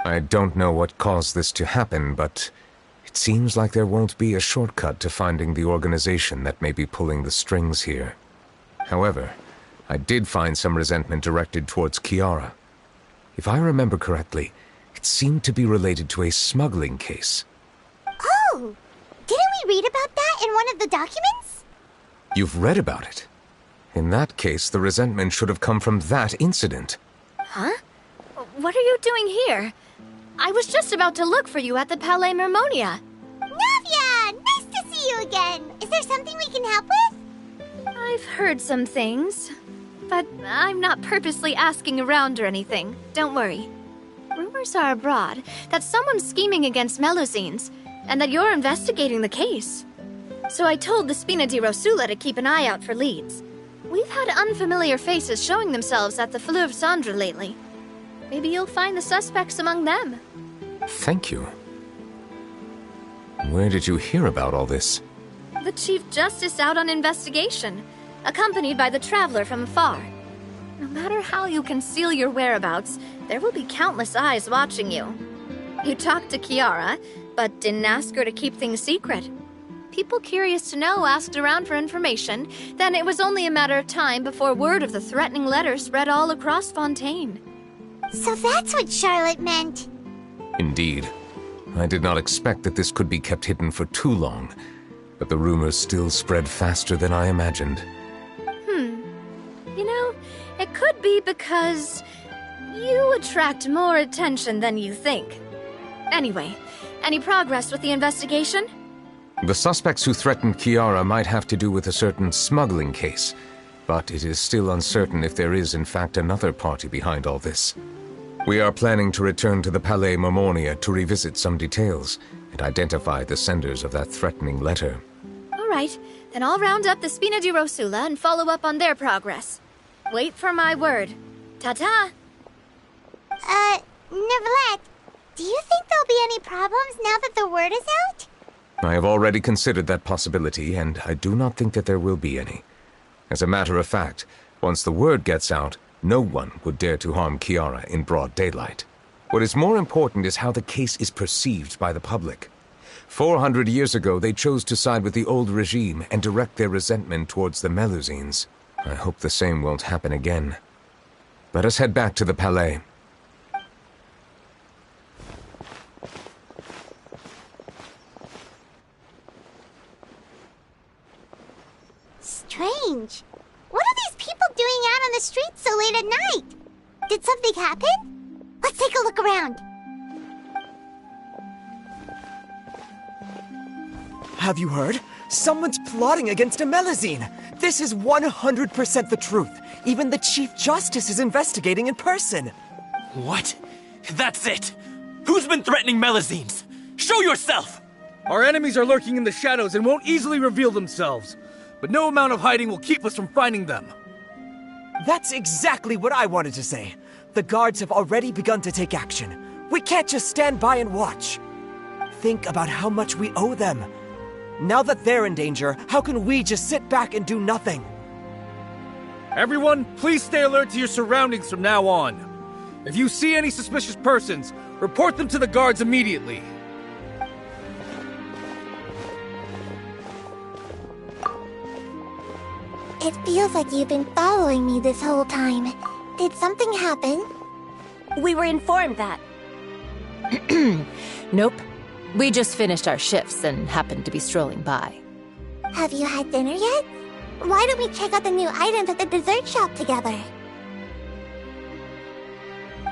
I don't know what caused this to happen, but it seems like there won't be a shortcut to finding the organization that may be pulling the strings here. However, I did find some resentment directed towards Kiara. If I remember correctly, it seemed to be related to a smuggling case. Oh! Didn't we read about that in one of the documents? You've read about it? In that case, the resentment should have come from that incident. Huh? What are you doing here? I was just about to look for you at the Palais Mermonia. Navia! Nice to see you again! Is there something we can help with? I've heard some things, but I'm not purposely asking around or anything. Don't worry. Rumors are abroad that someone's scheming against Melusines, and that you're investigating the case. So I told the Spina di Rosula to keep an eye out for leads. We've had unfamiliar faces showing themselves at the Fleuve Cendre lately. Maybe you'll find the suspects among them. Thank you. Where did you hear about all this? The Chief Justice out on investigation, accompanied by the Traveler from afar. No matter how you conceal your whereabouts, there will be countless eyes watching you. You talked to Kiara, but didn't ask her to keep things secret. People curious to know asked around for information, then it was only a matter of time before word of the threatening letter spread all across Fontaine. So that's what Charlotte meant. Indeed. I did not expect that this could be kept hidden for too long, but the rumors still spread faster than I imagined. You know, it could be because you attract more attention than you think. Anyway, any progress with the investigation? The suspects who threatened Kiara might have to do with a certain smuggling case, but it is still uncertain if there is in fact another party behind all this. We are planning to return to the Palais Mermonia to revisit some details and identify the senders of that threatening letter. All right, then I'll round up the Spina di Rosula and follow up on their progress. Wait for my word. Ta-ta! Neuvillette, do you think there'll be any problems now that the word is out? I have already considered that possibility, and I do not think that there will be any. As a matter of fact, once the word gets out, no one would dare to harm Kiara in broad daylight. What is more important is how the case is perceived by the public. 400 years ago, they chose to side with the old regime and direct their resentment towards the Melusines. I hope the same won't happen again. Let us head back to the Palais. Strange. What do these people people doing out on the streets so late at night? Did something happen? Let's take a look around. Have you heard? Someone's plotting against Amelazine. This is 100% the truth. Even the Chief Justice is investigating in person. What? That's it! Who's been threatening Melazines? Show yourself! Our enemies are lurking in the shadows and won't easily reveal themselves. But no amount of hiding will keep us from finding them. That's exactly what I wanted to say. The guards have already begun to take action. We can't just stand by and watch. Think about how much we owe them. Now that they're in danger, how can we just sit back and do nothing? Everyone, please stay alert to your surroundings from now on. If you see any suspicious persons, report them to the guards immediately. It feels like you've been following me this whole time. Did something happen? We were informed that. Nope. We just finished our shifts and happened to be strolling by. Have you had dinner yet? Why don't we check out the new items at the dessert shop together?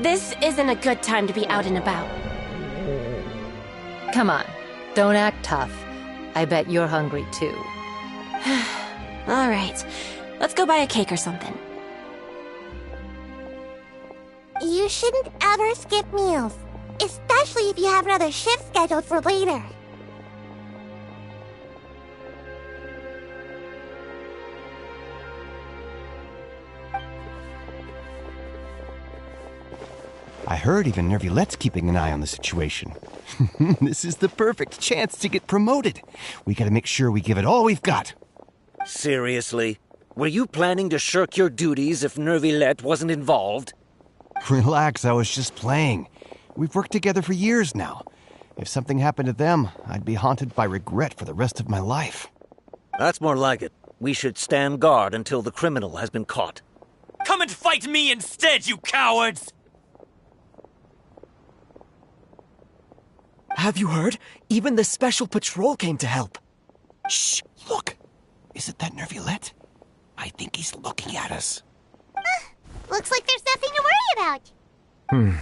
This isn't a good time to be out and about. Come on, don't act tough. I bet you're hungry too. All right, let's go buy a cake or something. You shouldn't ever skip meals, especially if you have another shift scheduled for later. I heard even Neuvillette's keeping an eye on the situation. This is the perfect chance to get promoted. We gotta make sure we give it all we've got. Seriously? Were you planning to shirk your duties if Neuvillette wasn't involved? Relax, I was just playing. We've worked together for years now. If something happened to them, I'd be haunted by regret for the rest of my life. That's more like it. We should stand guard until the criminal has been caught. Come and fight me instead, you cowards! Have you heard? Even the Special Patrol came to help. Shh, look. Is it that Neuvillette? I think he's looking at us. Looks like there's nothing to worry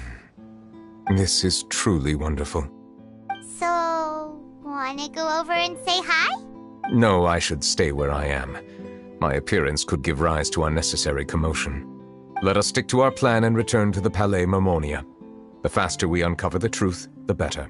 about. This is truly wonderful. So, wanna go over and say hi? No, I should stay where I am. My appearance could give rise to unnecessary commotion. Let us stick to our plan and return to the Palais Mermonia. The faster we uncover the truth, the better.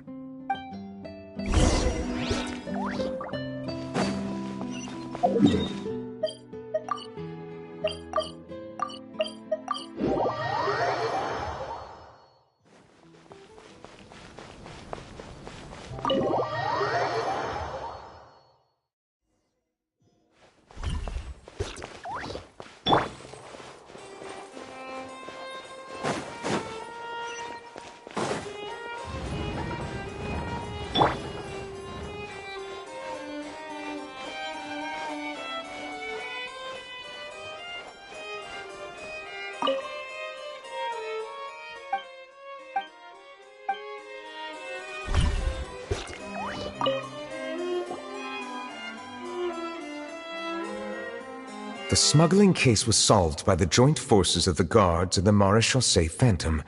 The smuggling case was solved by the joint forces of the guards and the Maréchaussée Phantom.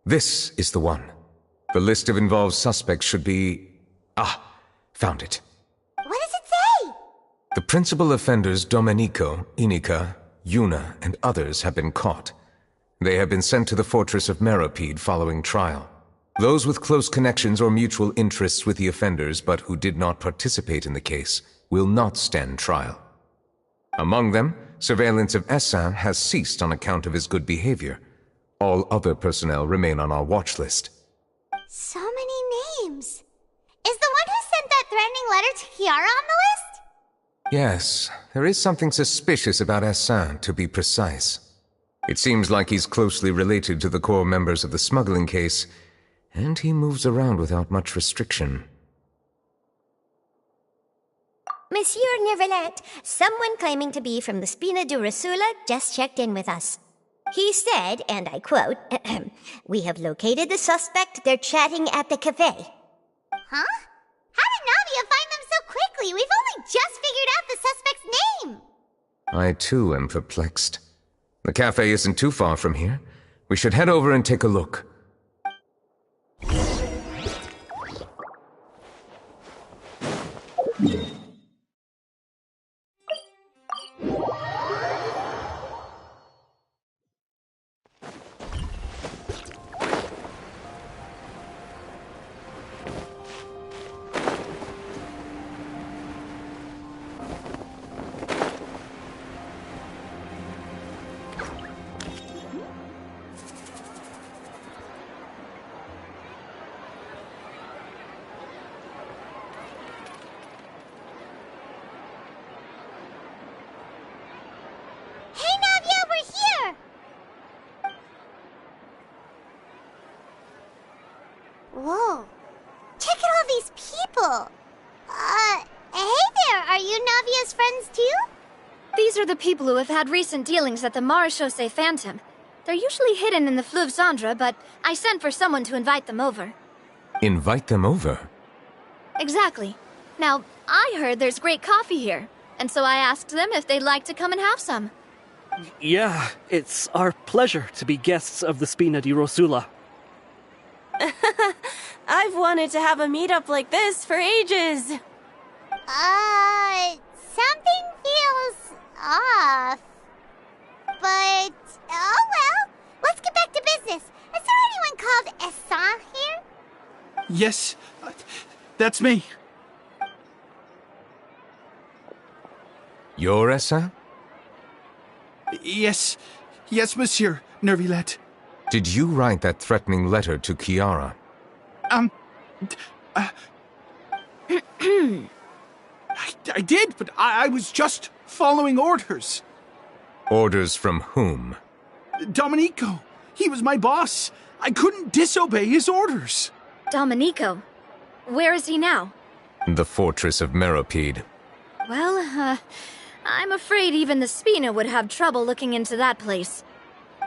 This is the one. The list of involved suspects should be... found it. What does it say? The principal offenders Domenico, Inica, Yuna, and others have been caught. They have been sent to the fortress of Meropide following trial. Those with close connections or mutual interests with the offenders but who did not participate in the case will not stand trial. Among them, surveillance of Essin has ceased on account of his good behavior. All other personnel remain on our watch list. So many names. Is the one who sent that threatening letter to Kiara on the list? Yes, there is something suspicious about Essin, to be precise. It seems like he's closely related to the core members of the smuggling case, and he moves around without much restriction. Monsieur Neuvillette, someone claiming to be from the Spina de Rasula just checked in with us. He said, and I quote, "We have located the suspect. They're chatting at the cafe." Huh? How did Navia find them so quickly? We've only just figured out the suspect's name. I too am perplexed. The cafe isn't too far from here. We should head over and take a look. Whoa. Check out all these people. Hey there, are you Navia's friends too? These are the people who have had recent dealings at the Marechaussee Phantom. They're usually hidden in the Fleuve Cendre, but I sent for someone to invite them over. Invite them over? Exactly. Now, I heard there's great coffee here, and so I asked them if they'd like to come and have some. Yeah, it's our pleasure to be guests of the Spina di Rosula. I've wanted to have a meetup like this for ages. Something feels off. But, oh well. Let's get back to business. Is there anyone called Essan here? Yes, that's me. You're Essan? Yes, monsieur, Neuvillette. Did you write that threatening letter to Kiara? I did, but I was just following orders. Orders from whom? Domenico. He was my boss. I couldn't disobey his orders. Domenico? Where is he now? The fortress of Meropide. Well, I'm afraid even the Spina would have trouble looking into that place.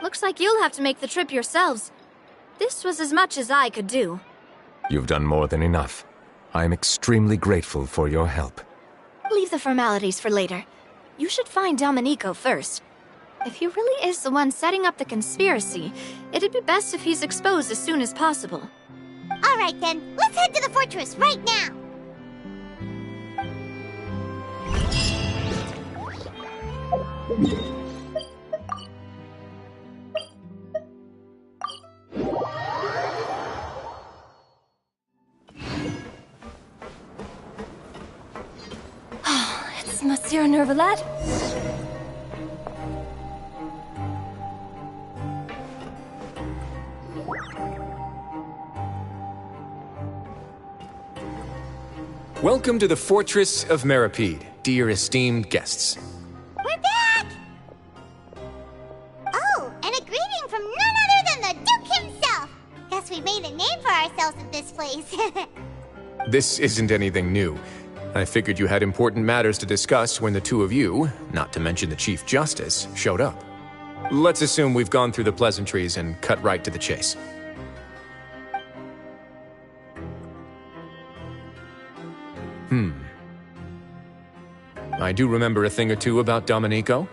Looks like you'll have to make the trip yourselves. This was as much as I could do. You've done more than enough. I am extremely grateful for your help. Leave the formalities for later. You should find Domenico first. If he really is the one setting up the conspiracy, it'd be best if he's exposed as soon as possible. All right then, let's head to the fortress right now. It's Monsieur Neuvillette. Welcome to the Fortress of Meropide, dear esteemed guests. We're back! Oh, and a greeting from none other than the Duke himself! Guess we made a name for ourselves at this place. This isn't anything new. I figured you had important matters to discuss when the two of you, not to mention the Chief Justice, showed up. Let's assume we've gone through the pleasantries and cut right to the chase. I do remember a thing or two about Domenico.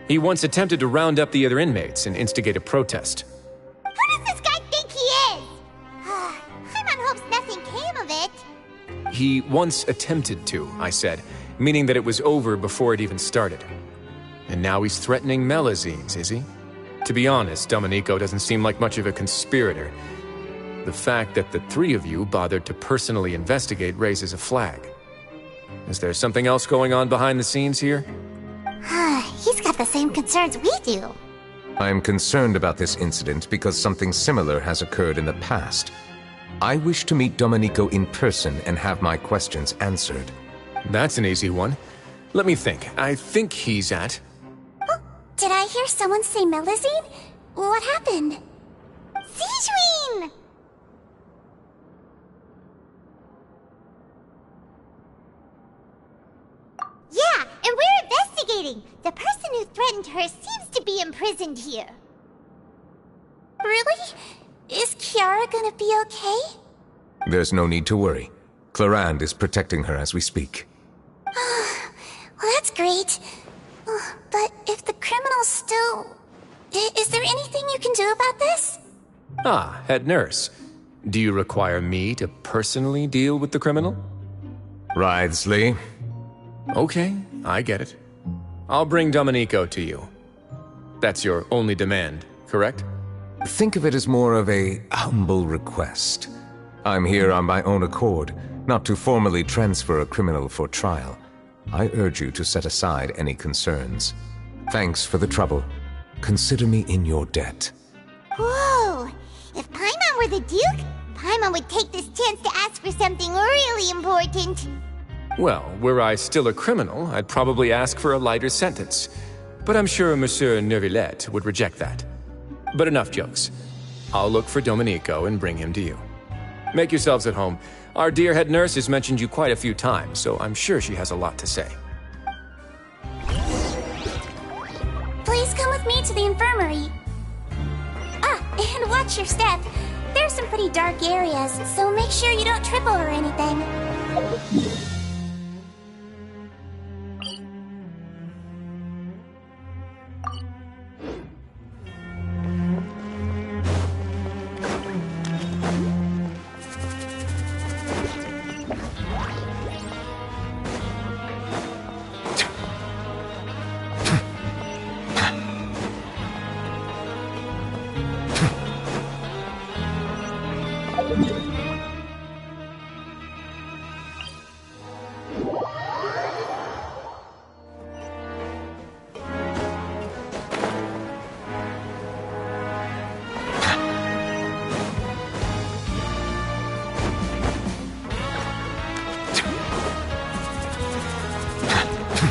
He once attempted to round up the other inmates and instigate a protest. Who does this guy think he is? Paimon hopes nothing came of it. He once attempted to, I said, meaning that it was over before it even started. And now he's threatening Melazines, is he? To be honest, Domenico doesn't seem like much of a conspirator. The fact that the three of you bothered to personally investigate raises a flag. Is there something else going on behind the scenes here? He's got the same concerns we do. I am concerned about this incident because something similar has occurred in the past. I wish to meet Domenico in person and have my questions answered. That's an easy one. Let me think. I think he's at... Oh, did I hear someone say Melazine? What happened? Sigewinne! Yeah, and we're investigating. The person who threatened her seems to be imprisoned here. Really? Is Kiara gonna be okay? There's no need to worry. Clarande is protecting her as we speak. Well, that's great. But if the criminal's still... Is there anything you can do about this? Ah, head nurse. Do you require me to personally deal with the criminal? Wriothesley. Okay, I get it. I'll bring Domenico to you. That's your only demand, correct? Think of it as more of a humble request. I'm here on my own accord, not to formally transfer a criminal for trial. I urge you to set aside any concerns. Thanks for the trouble. Consider me in your debt. Whoa! If Paimon were the Duke, Paimon would take this chance to ask for something really important. Well, were I still a criminal, I'd probably ask for a lighter sentence. But I'm sure Monsieur Neuvillette would reject that. But enough jokes. I'll look for Domenico and bring him to you. Make yourselves at home. Our dear head nurse has mentioned you quite a few times, so I'm sure she has a lot to say. Please come with me to the infirmary. And watch your step. There's some pretty dark areas, so make sure you don't trip over anything.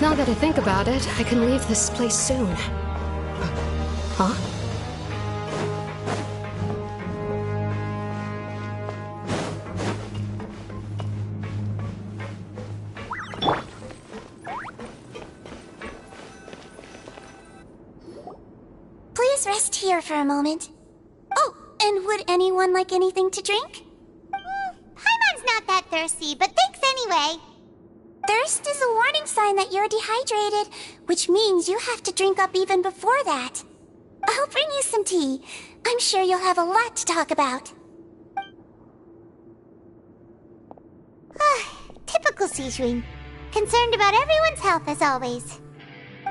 Now that I think about it, I can leave this place soon. Huh? Please rest here for a moment. Oh, and would anyone like anything to drink? Paimon's not that thirsty, but thanks anyway. Thirst is a warning sign that you're dehydrated, which means you have to drink up even before that. I'll bring you some tea. I'm sure you'll have a lot to talk about. Typical Seishuin. Concerned about everyone's health as always.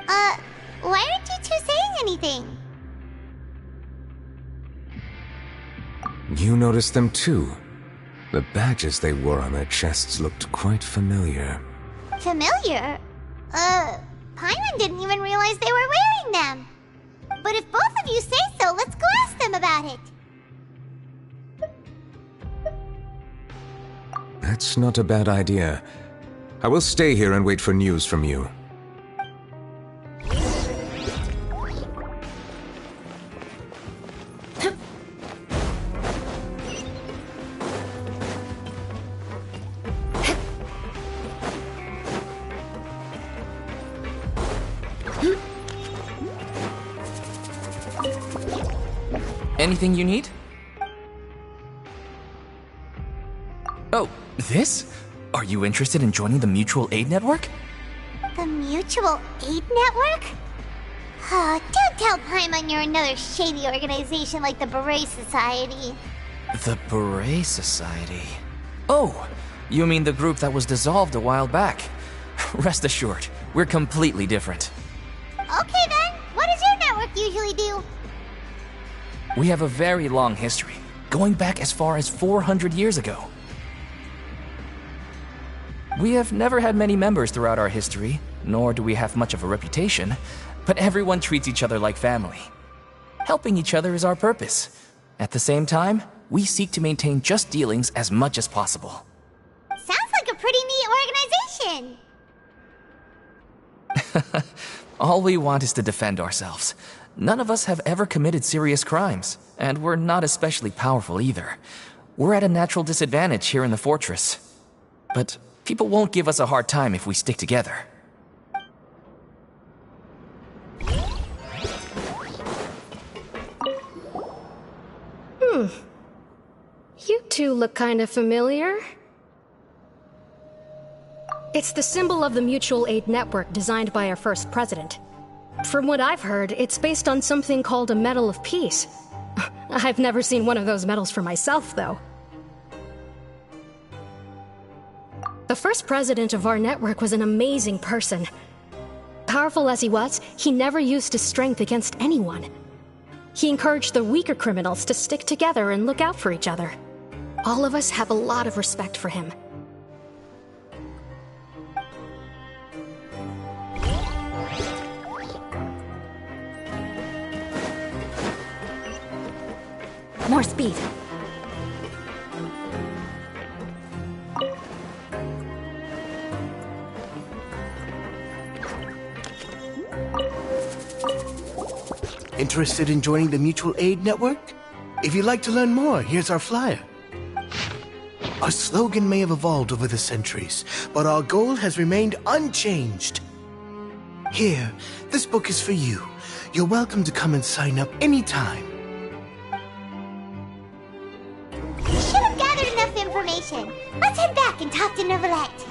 Why aren't you two saying anything? You noticed them too. The badges they wore on their chests looked quite familiar. Familiar? Paimon didn't even realize they were wearing them. But if both of you say so, let's go ask them about it. That's not a bad idea. I will stay here and wait for news from you. Anything you need? Oh, this? Are you interested in joining the Mutual Aid Network? The Mutual Aid Network? Don't tell Paimon you're another shady organization like the Beret Society. The Beret Society? Oh, you mean the group that was dissolved a while back. Rest assured, we're completely different. Okay then, what does your network usually do? We have a very long history, going back as far as 400 years ago. We have never had many members throughout our history, nor do we have much of a reputation, but everyone treats each other like family. Helping each other is our purpose. At the same time, we seek to maintain just dealings as much as possible. Sounds like a pretty neat organization. All we want is to defend ourselves. None of us have ever committed serious crimes, and we're not especially powerful either. We're at a natural disadvantage here in the fortress. But people won't give us a hard time if we stick together. You two look kind of familiar. It's the symbol of the Mutual Aid Network designed by our first president. From what I've heard, it's based on something called a Medal of Peace. I've never seen one of those medals for myself, though. The first president of our network was an amazing person. Powerful as he was, he never used his strength against anyone. He encouraged the weaker criminals to stick together and look out for each other. All of us have a lot of respect for him. More speed. Interested in joining the mutual aid network? If you'd like to learn more, here's our flyer. Our slogan may have evolved over the centuries, but our goal has remained unchanged. Here, this book is for you. You're welcome to come and sign up anytime. We should have gathered enough information. Let's head back and talk to Neuvillette.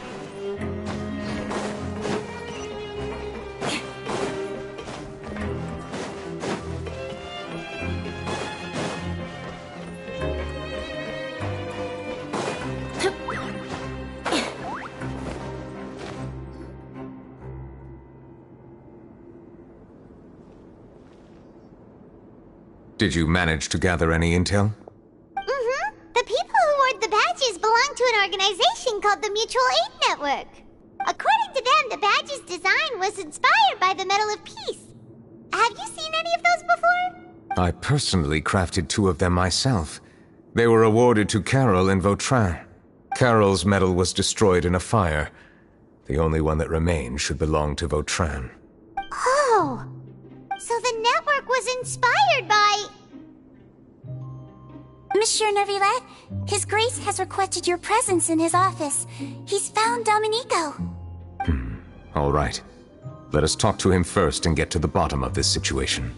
Did you manage to gather any intel? Mm-hmm. The people who award the badges belong to an organization called the Mutual Aid Network. According to them, the badge's design was inspired by the Medal of Peace. Have you seen any of those before? I personally crafted 2 of them myself. They were awarded to Carol and Vautrin. Carol's medal was destroyed in a fire. The only one that remained should belong to Vautrin. Oh! So the network was inspired by... Monsieur Neuvillette, His Grace has requested your presence in his office. He's found Domenico. All right. Let us talk to him first and get to the bottom of this situation.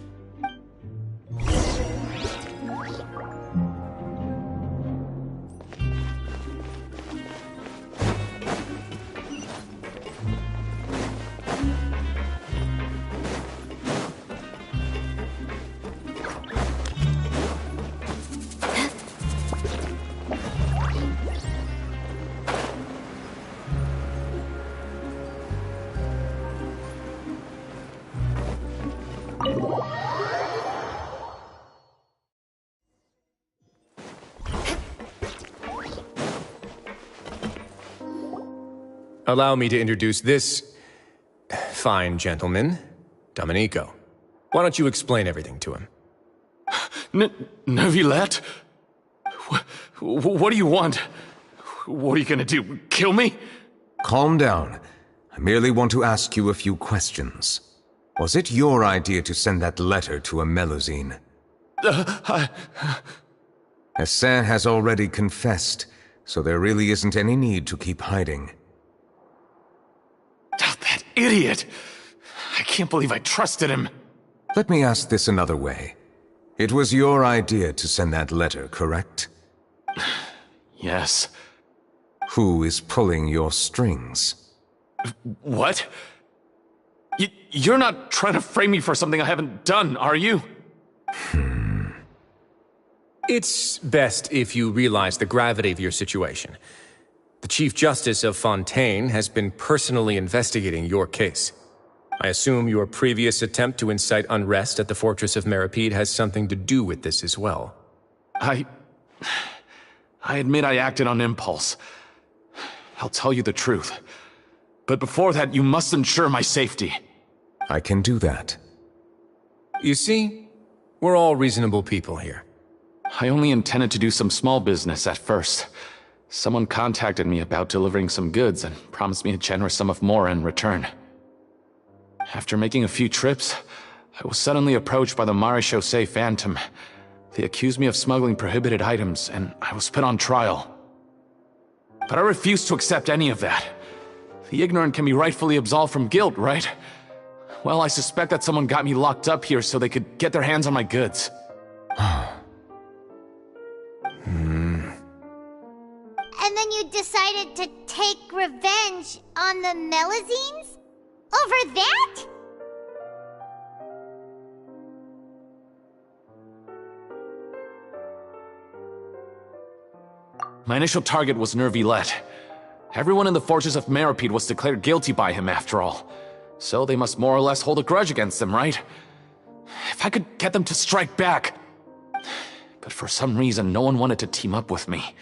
Allow me to introduce this fine gentleman, Domenico. Why don't you explain everything to him? Neuvillette? What do you want? What are you gonna do, kill me? Calm down. I merely want to ask you a few questions. Was it your idea to send that letter to a Melusine? Hassan has already confessed, so there really isn't any need to keep hiding. That idiot! I can't believe I trusted him. Let me ask this another way. It was your idea to send that letter, correct? Yes. Who is pulling your strings? What? You're not trying to frame me for something I haven't done, are you? It's best if you realize the gravity of your situation. The Chief Justice of Fontaine has been personally investigating your case. I assume your previous attempt to incite unrest at the Fortress of Meripede has something to do with this as well. I admit I acted on impulse. I'll tell you the truth. But before that, you must ensure my safety. I can do that. You see, we're all reasonable people here. I only intended to do some small business at first. Someone contacted me about delivering some goods and promised me a generous sum of more in return. After making a few trips, I was suddenly approached by the Maréchaussée Phantom. They accused me of smuggling prohibited items, and I was put on trial. But I refused to accept any of that. The ignorant can be rightfully absolved from guilt, right? Well, I suspect that someone got me locked up here so they could get their hands on my goods. And then you decided to take revenge on the Melusines? Over that? My initial target was Neuvillette. Everyone in the fortress of Meropide was declared guilty by him, after all. So they must more or less hold a grudge against him, right? If I could get them to strike back. But for some reason, no one wanted to team up with me.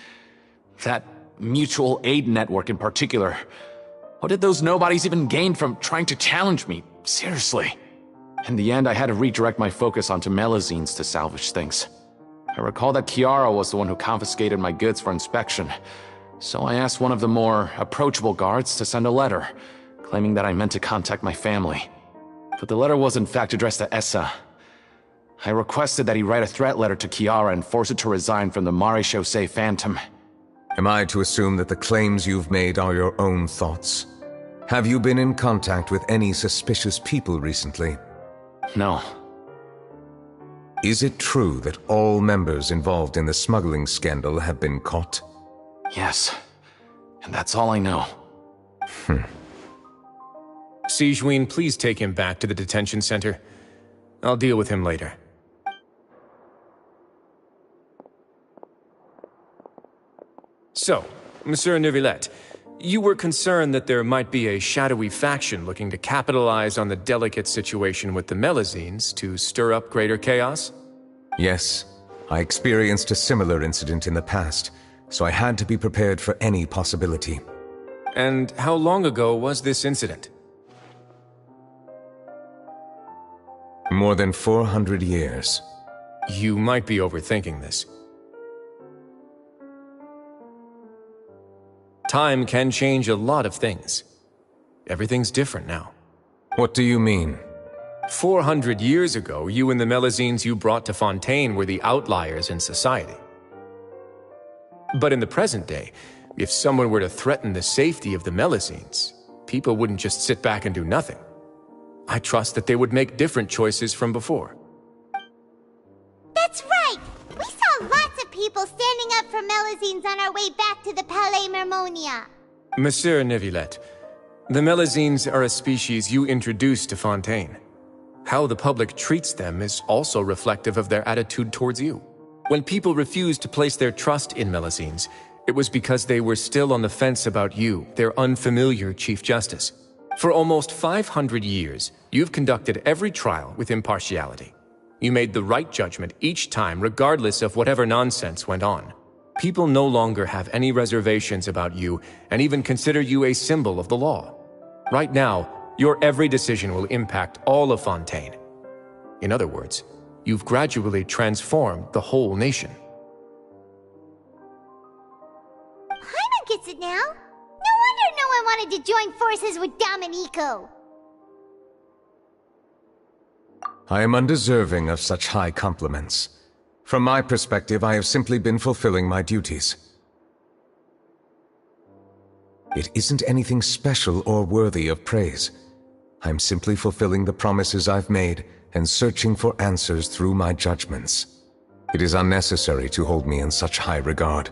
That mutual aid network in particular. What did those nobodies even gain from trying to challenge me? Seriously. In the end, I had to redirect my focus onto Melazines to salvage things. I recall that Kiara was the one who confiscated my goods for inspection, so I asked one of the more approachable guards to send a letter, claiming that I meant to contact my family. But the letter was in fact addressed to Essa. I requested that he write a threat letter to Kiara and force her to resign from the Maréchaussée Phantom. Am I to assume that the claims you've made are your own thoughts? Have you been in contact with any suspicious people recently? No. Is it true that all members involved in the smuggling scandal have been caught? Yes. And that's all I know. Sigewinne, please take him back to the detention center. I'll deal with him later. So, Monsieur Neuvillette, you were concerned that there might be a shadowy faction looking to capitalize on the delicate situation with the Melazines to stir up greater chaos? Yes. I experienced a similar incident in the past, so I had to be prepared for any possibility. And how long ago was this incident? More than 400 years. You might be overthinking this. Time can change a lot of things. Everything's different now. What do you mean? 400 years ago, you and the Melazines you brought to Fontaine were the outliers in society. But in the present day, if someone were to threaten the safety of the Melazines, people wouldn't just sit back and do nothing. I trust that they would make different choices from before. That's right! We saw lots of people standing up for Melazines on our way back to the Palais Mermonia. Monsieur Neuvillette, the Melazines are a species you introduced to Fontaine. How the public treats them is also reflective of their attitude towards you. When people refused to place their trust in Melazines, it was because they were still on the fence about you, their unfamiliar Chief Justice. For almost 500 years, you've conducted every trial with impartiality. You made the right judgment each time, regardless of whatever nonsense went on. People no longer have any reservations about you and even consider you a symbol of the law. Right now, your every decision will impact all of Fontaine. In other words, you've gradually transformed the whole nation. Paimon gets it now. No wonder no one wanted to join forces with Domenico. I am undeserving of such high compliments. From my perspective, I have simply been fulfilling my duties. It isn't anything special or worthy of praise. I'm simply fulfilling the promises I've made and searching for answers through my judgments. It is unnecessary to hold me in such high regard.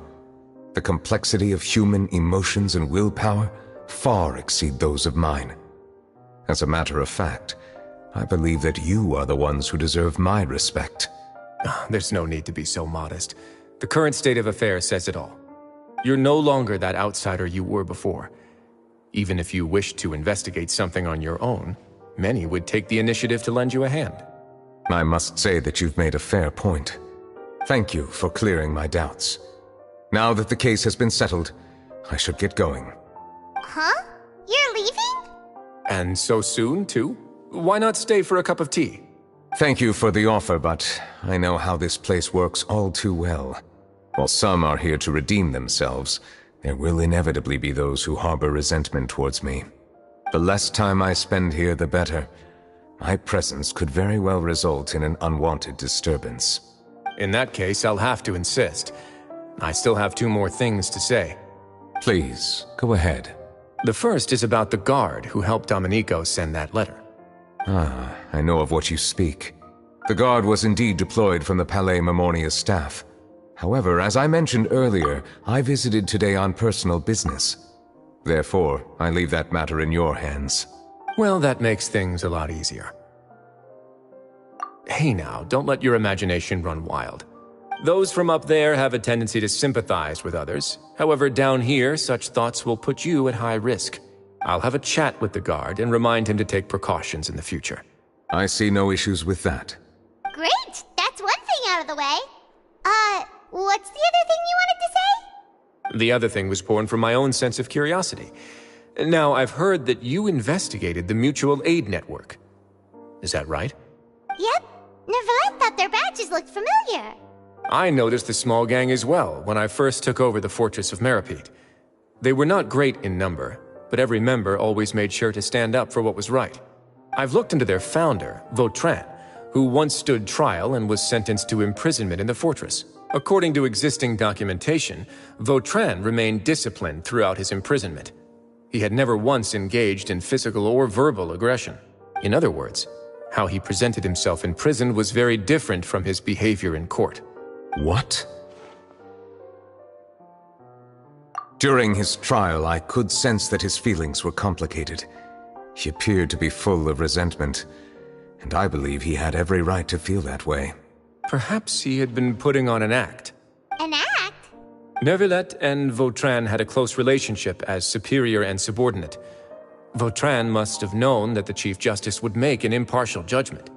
The complexity of human emotions and willpower far exceed those of mine. As a matter of fact, I believe that you are the ones who deserve my respect. There's no need to be so modest. The current state of affairs says it all. You're no longer that outsider you were before. Even if you wished to investigate something on your own, many would take the initiative to lend you a hand. I must say that you've made a fair point. Thank you for clearing my doubts. Now that the case has been settled, I should get going. Huh? You're leaving? And so soon, too? Why not stay for a cup of tea? Thank you for the offer, but I know how this place works all too well. While some are here to redeem themselves, there will inevitably be those who harbor resentment towards me. The less time I spend here, the better. My presence could very well result in an unwanted disturbance. In that case, I'll have to insist. I still have 2 more things to say. Please, go ahead. The first is about the guard who helped Domenico send that letter. Ah, I know of what you speak. The guard was indeed deployed from the Palais Mermonia's staff. However, as I mentioned earlier, I visited today on personal business. Therefore, I leave that matter in your hands. Well, that makes things a lot easier. Hey now, don't let your imagination run wild. Those from up there have a tendency to sympathize with others. However, down here, such thoughts will put you at high risk. I'll have a chat with the guard and remind him to take precautions in the future. I see no issues with that. Great! That's one thing out of the way. What's the other thing you wanted to say? The other thing was born from my own sense of curiosity. Now, I've heard that you investigated the mutual aid network. Is that right? Yep. Neuvillette thought their badges looked familiar. I noticed the small gang as well when I first took over the fortress of Meripede. They were not great in number, but every member always made sure to stand up for what was right. I've looked into their founder, Vautrin, who once stood trial and was sentenced to imprisonment in the fortress. According to existing documentation, Vautrin remained disciplined throughout his imprisonment. He had never once engaged in physical or verbal aggression. In other words, how he presented himself in prison was very different from his behavior in court. What? During his trial, I could sense that his feelings were complicated. He appeared to be full of resentment, and I believe he had every right to feel that way. Perhaps he had been putting on an act. An act? Neuvillette and Vautrin had a close relationship as superior and subordinate. Vautrin must have known that the Chief Justice would make an impartial judgment.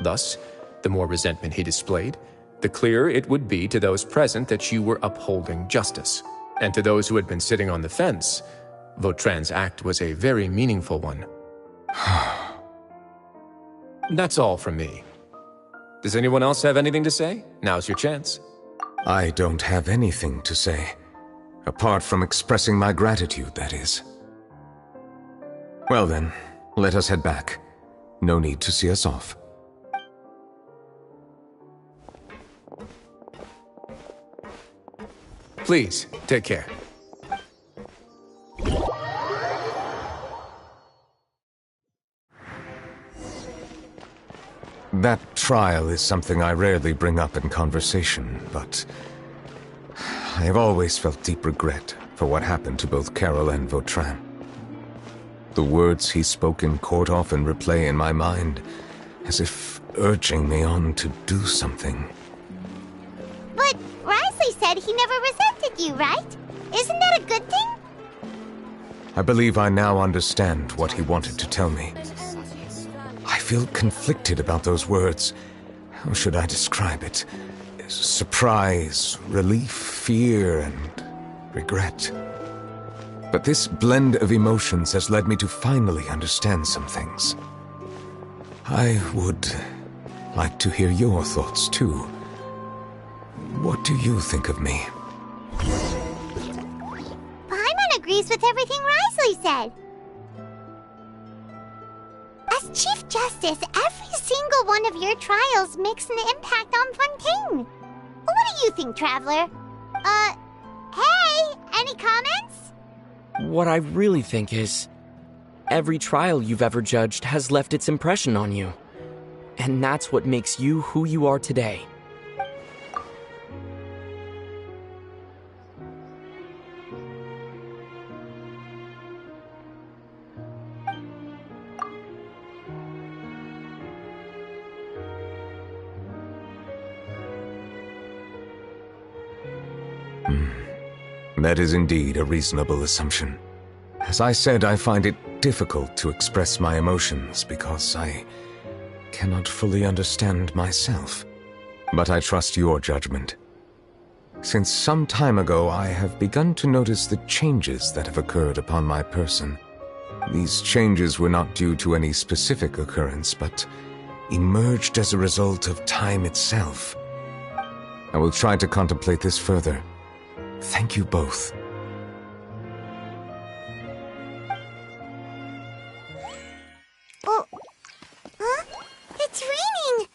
Thus, the more resentment he displayed, the clearer it would be to those present that you were upholding justice. And to those who had been sitting on the fence, Vautrin's act was a very meaningful one. That's all from me. Does anyone else have anything to say? Now's your chance. I don't have anything to say. Apart from expressing my gratitude, that is. Well then, let us head back. No need to see us off. Please, take care. That trial is something I rarely bring up in conversation, but I have always felt deep regret for what happened to both Carol and Vautrin. The words he spoke in court often replay in my mind, as if urging me on to do something. But Risley said he never resented you, right? Isn't that a good thing? I believe I now understand what he wanted to tell me. I feel conflicted about those words. How should I describe it? Surprise, relief, fear, and regret. But this blend of emotions has led me to finally understand some things. I would like to hear your thoughts, too. What do you think of me? Paimon agrees with everything Risley said. As Chief Justice, every single one of your trials makes an impact on Fontaine. What do you think, Traveler? Hey, any comments? What I really think is, every trial you've ever judged has left its impression on you. And that's what makes you who you are today. That is indeed a reasonable assumption. As I said, I find it difficult to express my emotions because I cannot fully understand myself. But I trust your judgment. Since some time ago, I have begun to notice the changes that have occurred upon my person. These changes were not due to any specific occurrence, but emerged as a result of time itself. I will try to contemplate this further. Thank you both. Oh, huh? It's raining!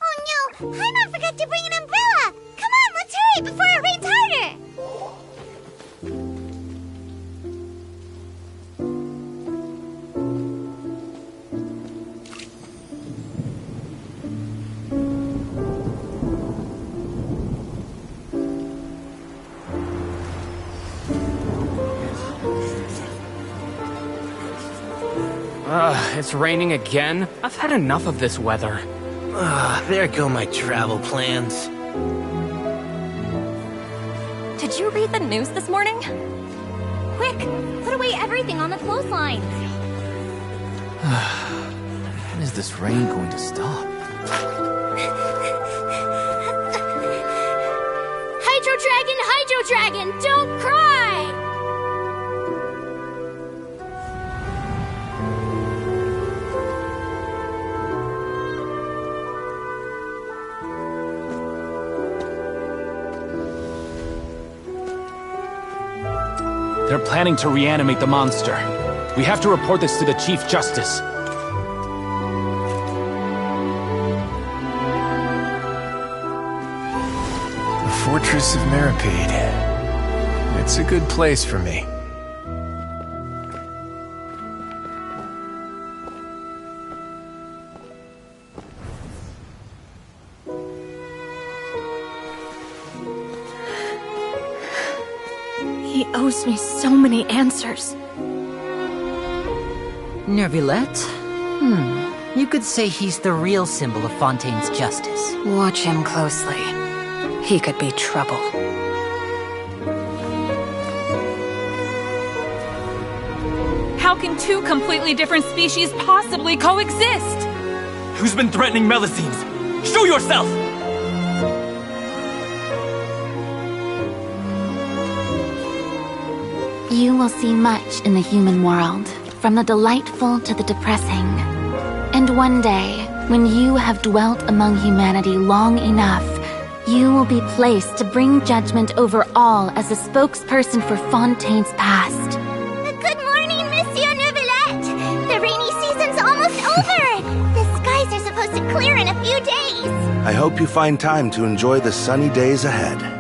Oh no, Paimon forgot to bring an umbrella! Come on, let's hurry before it rains harder! It's raining again? I've had enough of this weather. There go my travel plans. Did you read the news this morning? Quick, put away everything on the clothesline. When is this rain going to stop? Hydro Dragon, don't cry! They're planning to reanimate the monster. We have to report this to the Chief Justice. The Fortress of Meripede. It's a good place for me. He owes me so many answers. Neuvillette? You could say he's the real symbol of Fontaine's justice. Watch him closely. He could be trouble. How can two completely different species possibly coexist? Who's been threatening Melusines? Show yourself! You will see much in the human world, from the delightful to the depressing. And one day, when you have dwelt among humanity long enough, you will be placed to bring judgment over all as a spokesperson for Fontaine's past. Good morning, Monsieur Neuvillette! The rainy season's almost over! The skies are supposed to clear in a few days! I hope you find time to enjoy the sunny days ahead.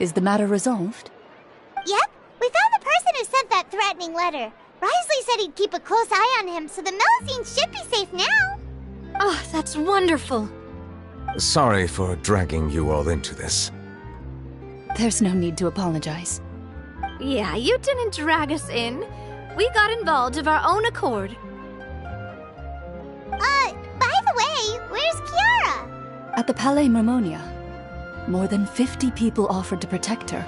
Is the matter resolved? Yep, we found the person who sent that threatening letter. Risley said he'd keep a close eye on him, so the Melusines should be safe now. Oh, that's wonderful. Sorry for dragging you all into this. There's no need to apologize. Yeah, you didn't drag us in. We got involved of our own accord. By the way, where's Kiara? At the Palais Mermonia, more than 50 people offered to protect her.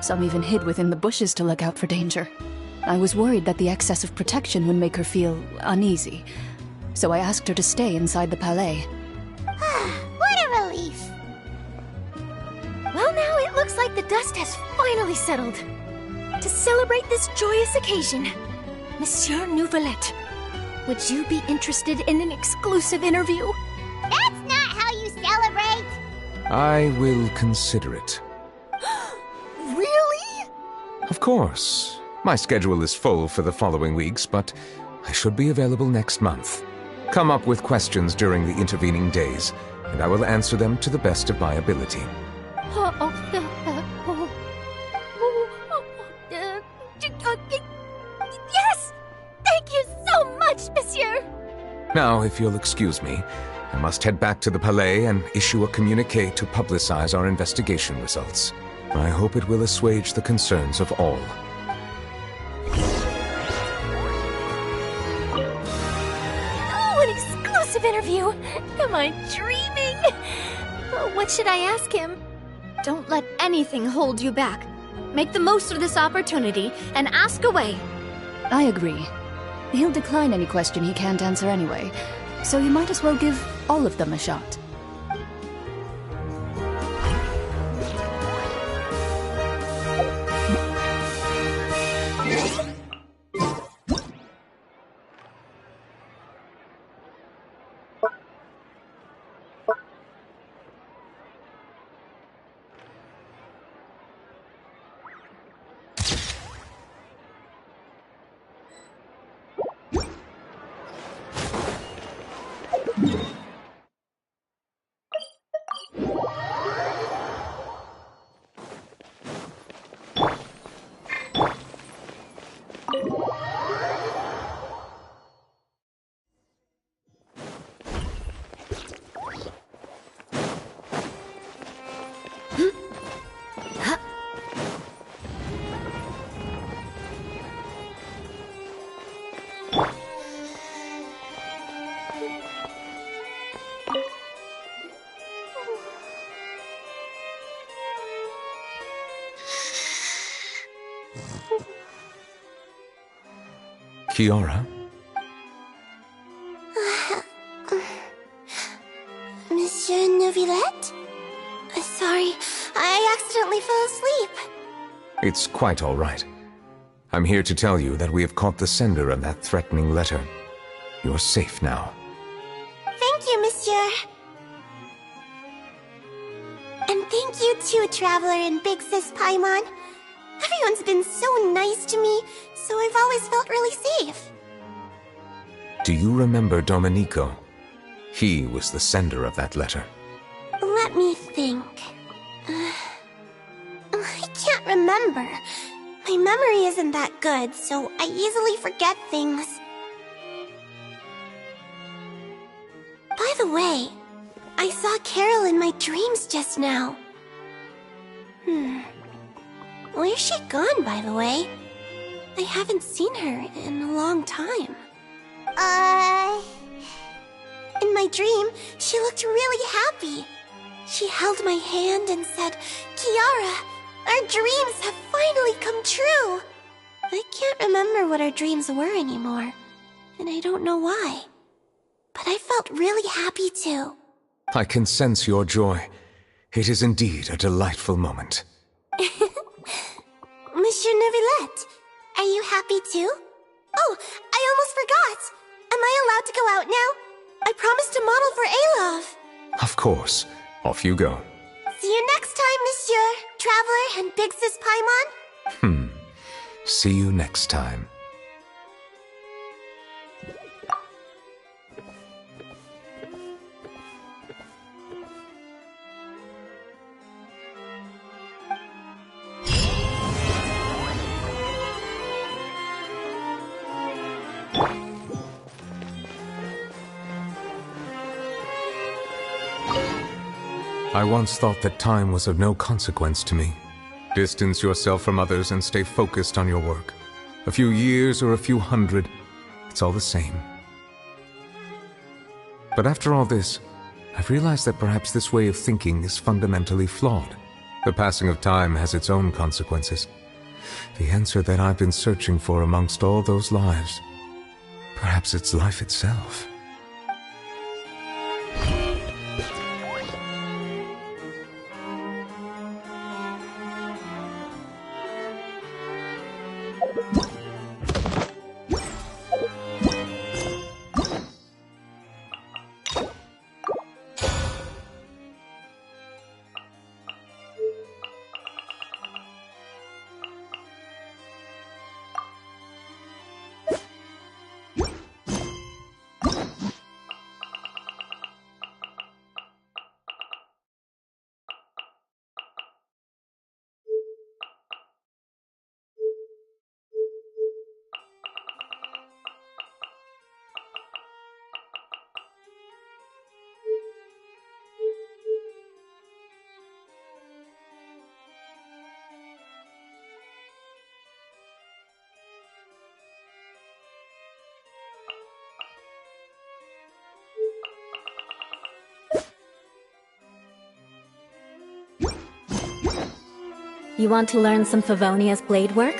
Some even hid within the bushes to look out for danger. I was worried that the excess of protection would make her feel uneasy, so I asked her to stay inside the Palais. What a relief! Well, now it looks like the dust has finally settled. To celebrate this joyous occasion, Monsieur Neuvillette, would you be interested in an exclusive interview? That's not how you celebrate! I will consider it. Really? Of course. My schedule is full for the following weeks, but I should be available next month. Come up with questions during the intervening days, and I will answer them to the best of my ability. Yes! Thank you so much, Monsieur! Now, if you'll excuse me, I must head back to the Palais and issue a communiqué to publicize our investigation results. I hope it will assuage the concerns of all. Oh, an exclusive interview! Am I dreaming? What should I ask him? Don't let anything hold you back. Make the most of this opportunity and ask away. I agree. He'll decline any question he can't answer anyway, so you might as well give all of them a shot. Kiara? Monsieur Neuvillette? Sorry, I accidentally fell asleep. It's quite all right. I'm here to tell you that we have caught the sender of that threatening letter. You're safe now. Thank you, monsieur. And thank you too, Traveler and Big Sis Paimon. Everyone's been so nice to me, so I've always felt really safe. Do you remember Domenico? He was the sender of that letter. Let me think. I can't remember. My memory isn't that good, so I easily forget things. By the way, I saw Carol in my dreams just now. Where's she gone, by the way? I haven't seen her in a long time. In my dream, she looked really happy. She held my hand and said, "Kiara, our dreams have finally come true." I can't remember what our dreams were anymore, and I don't know why. But I felt really happy too. I can sense your joy. It is indeed a delightful moment. Monsieur Neuvillette, are you happy too? Oh, I almost forgot. Am I allowed to go out now? I promised to model for Alov. Of course. Off you go. See you next time, Monsieur, Traveler and Big Sis Paimon. See you next time. I once thought that time was of no consequence to me. Distance yourself from others and stay focused on your work. A few years or a few hundred, it's all the same. But after all this, I've realized that perhaps this way of thinking is fundamentally flawed. The passing of time has its own consequences. The answer that I've been searching for amongst all those lives, perhaps it's life itself. You want to learn some Favonia's blade work?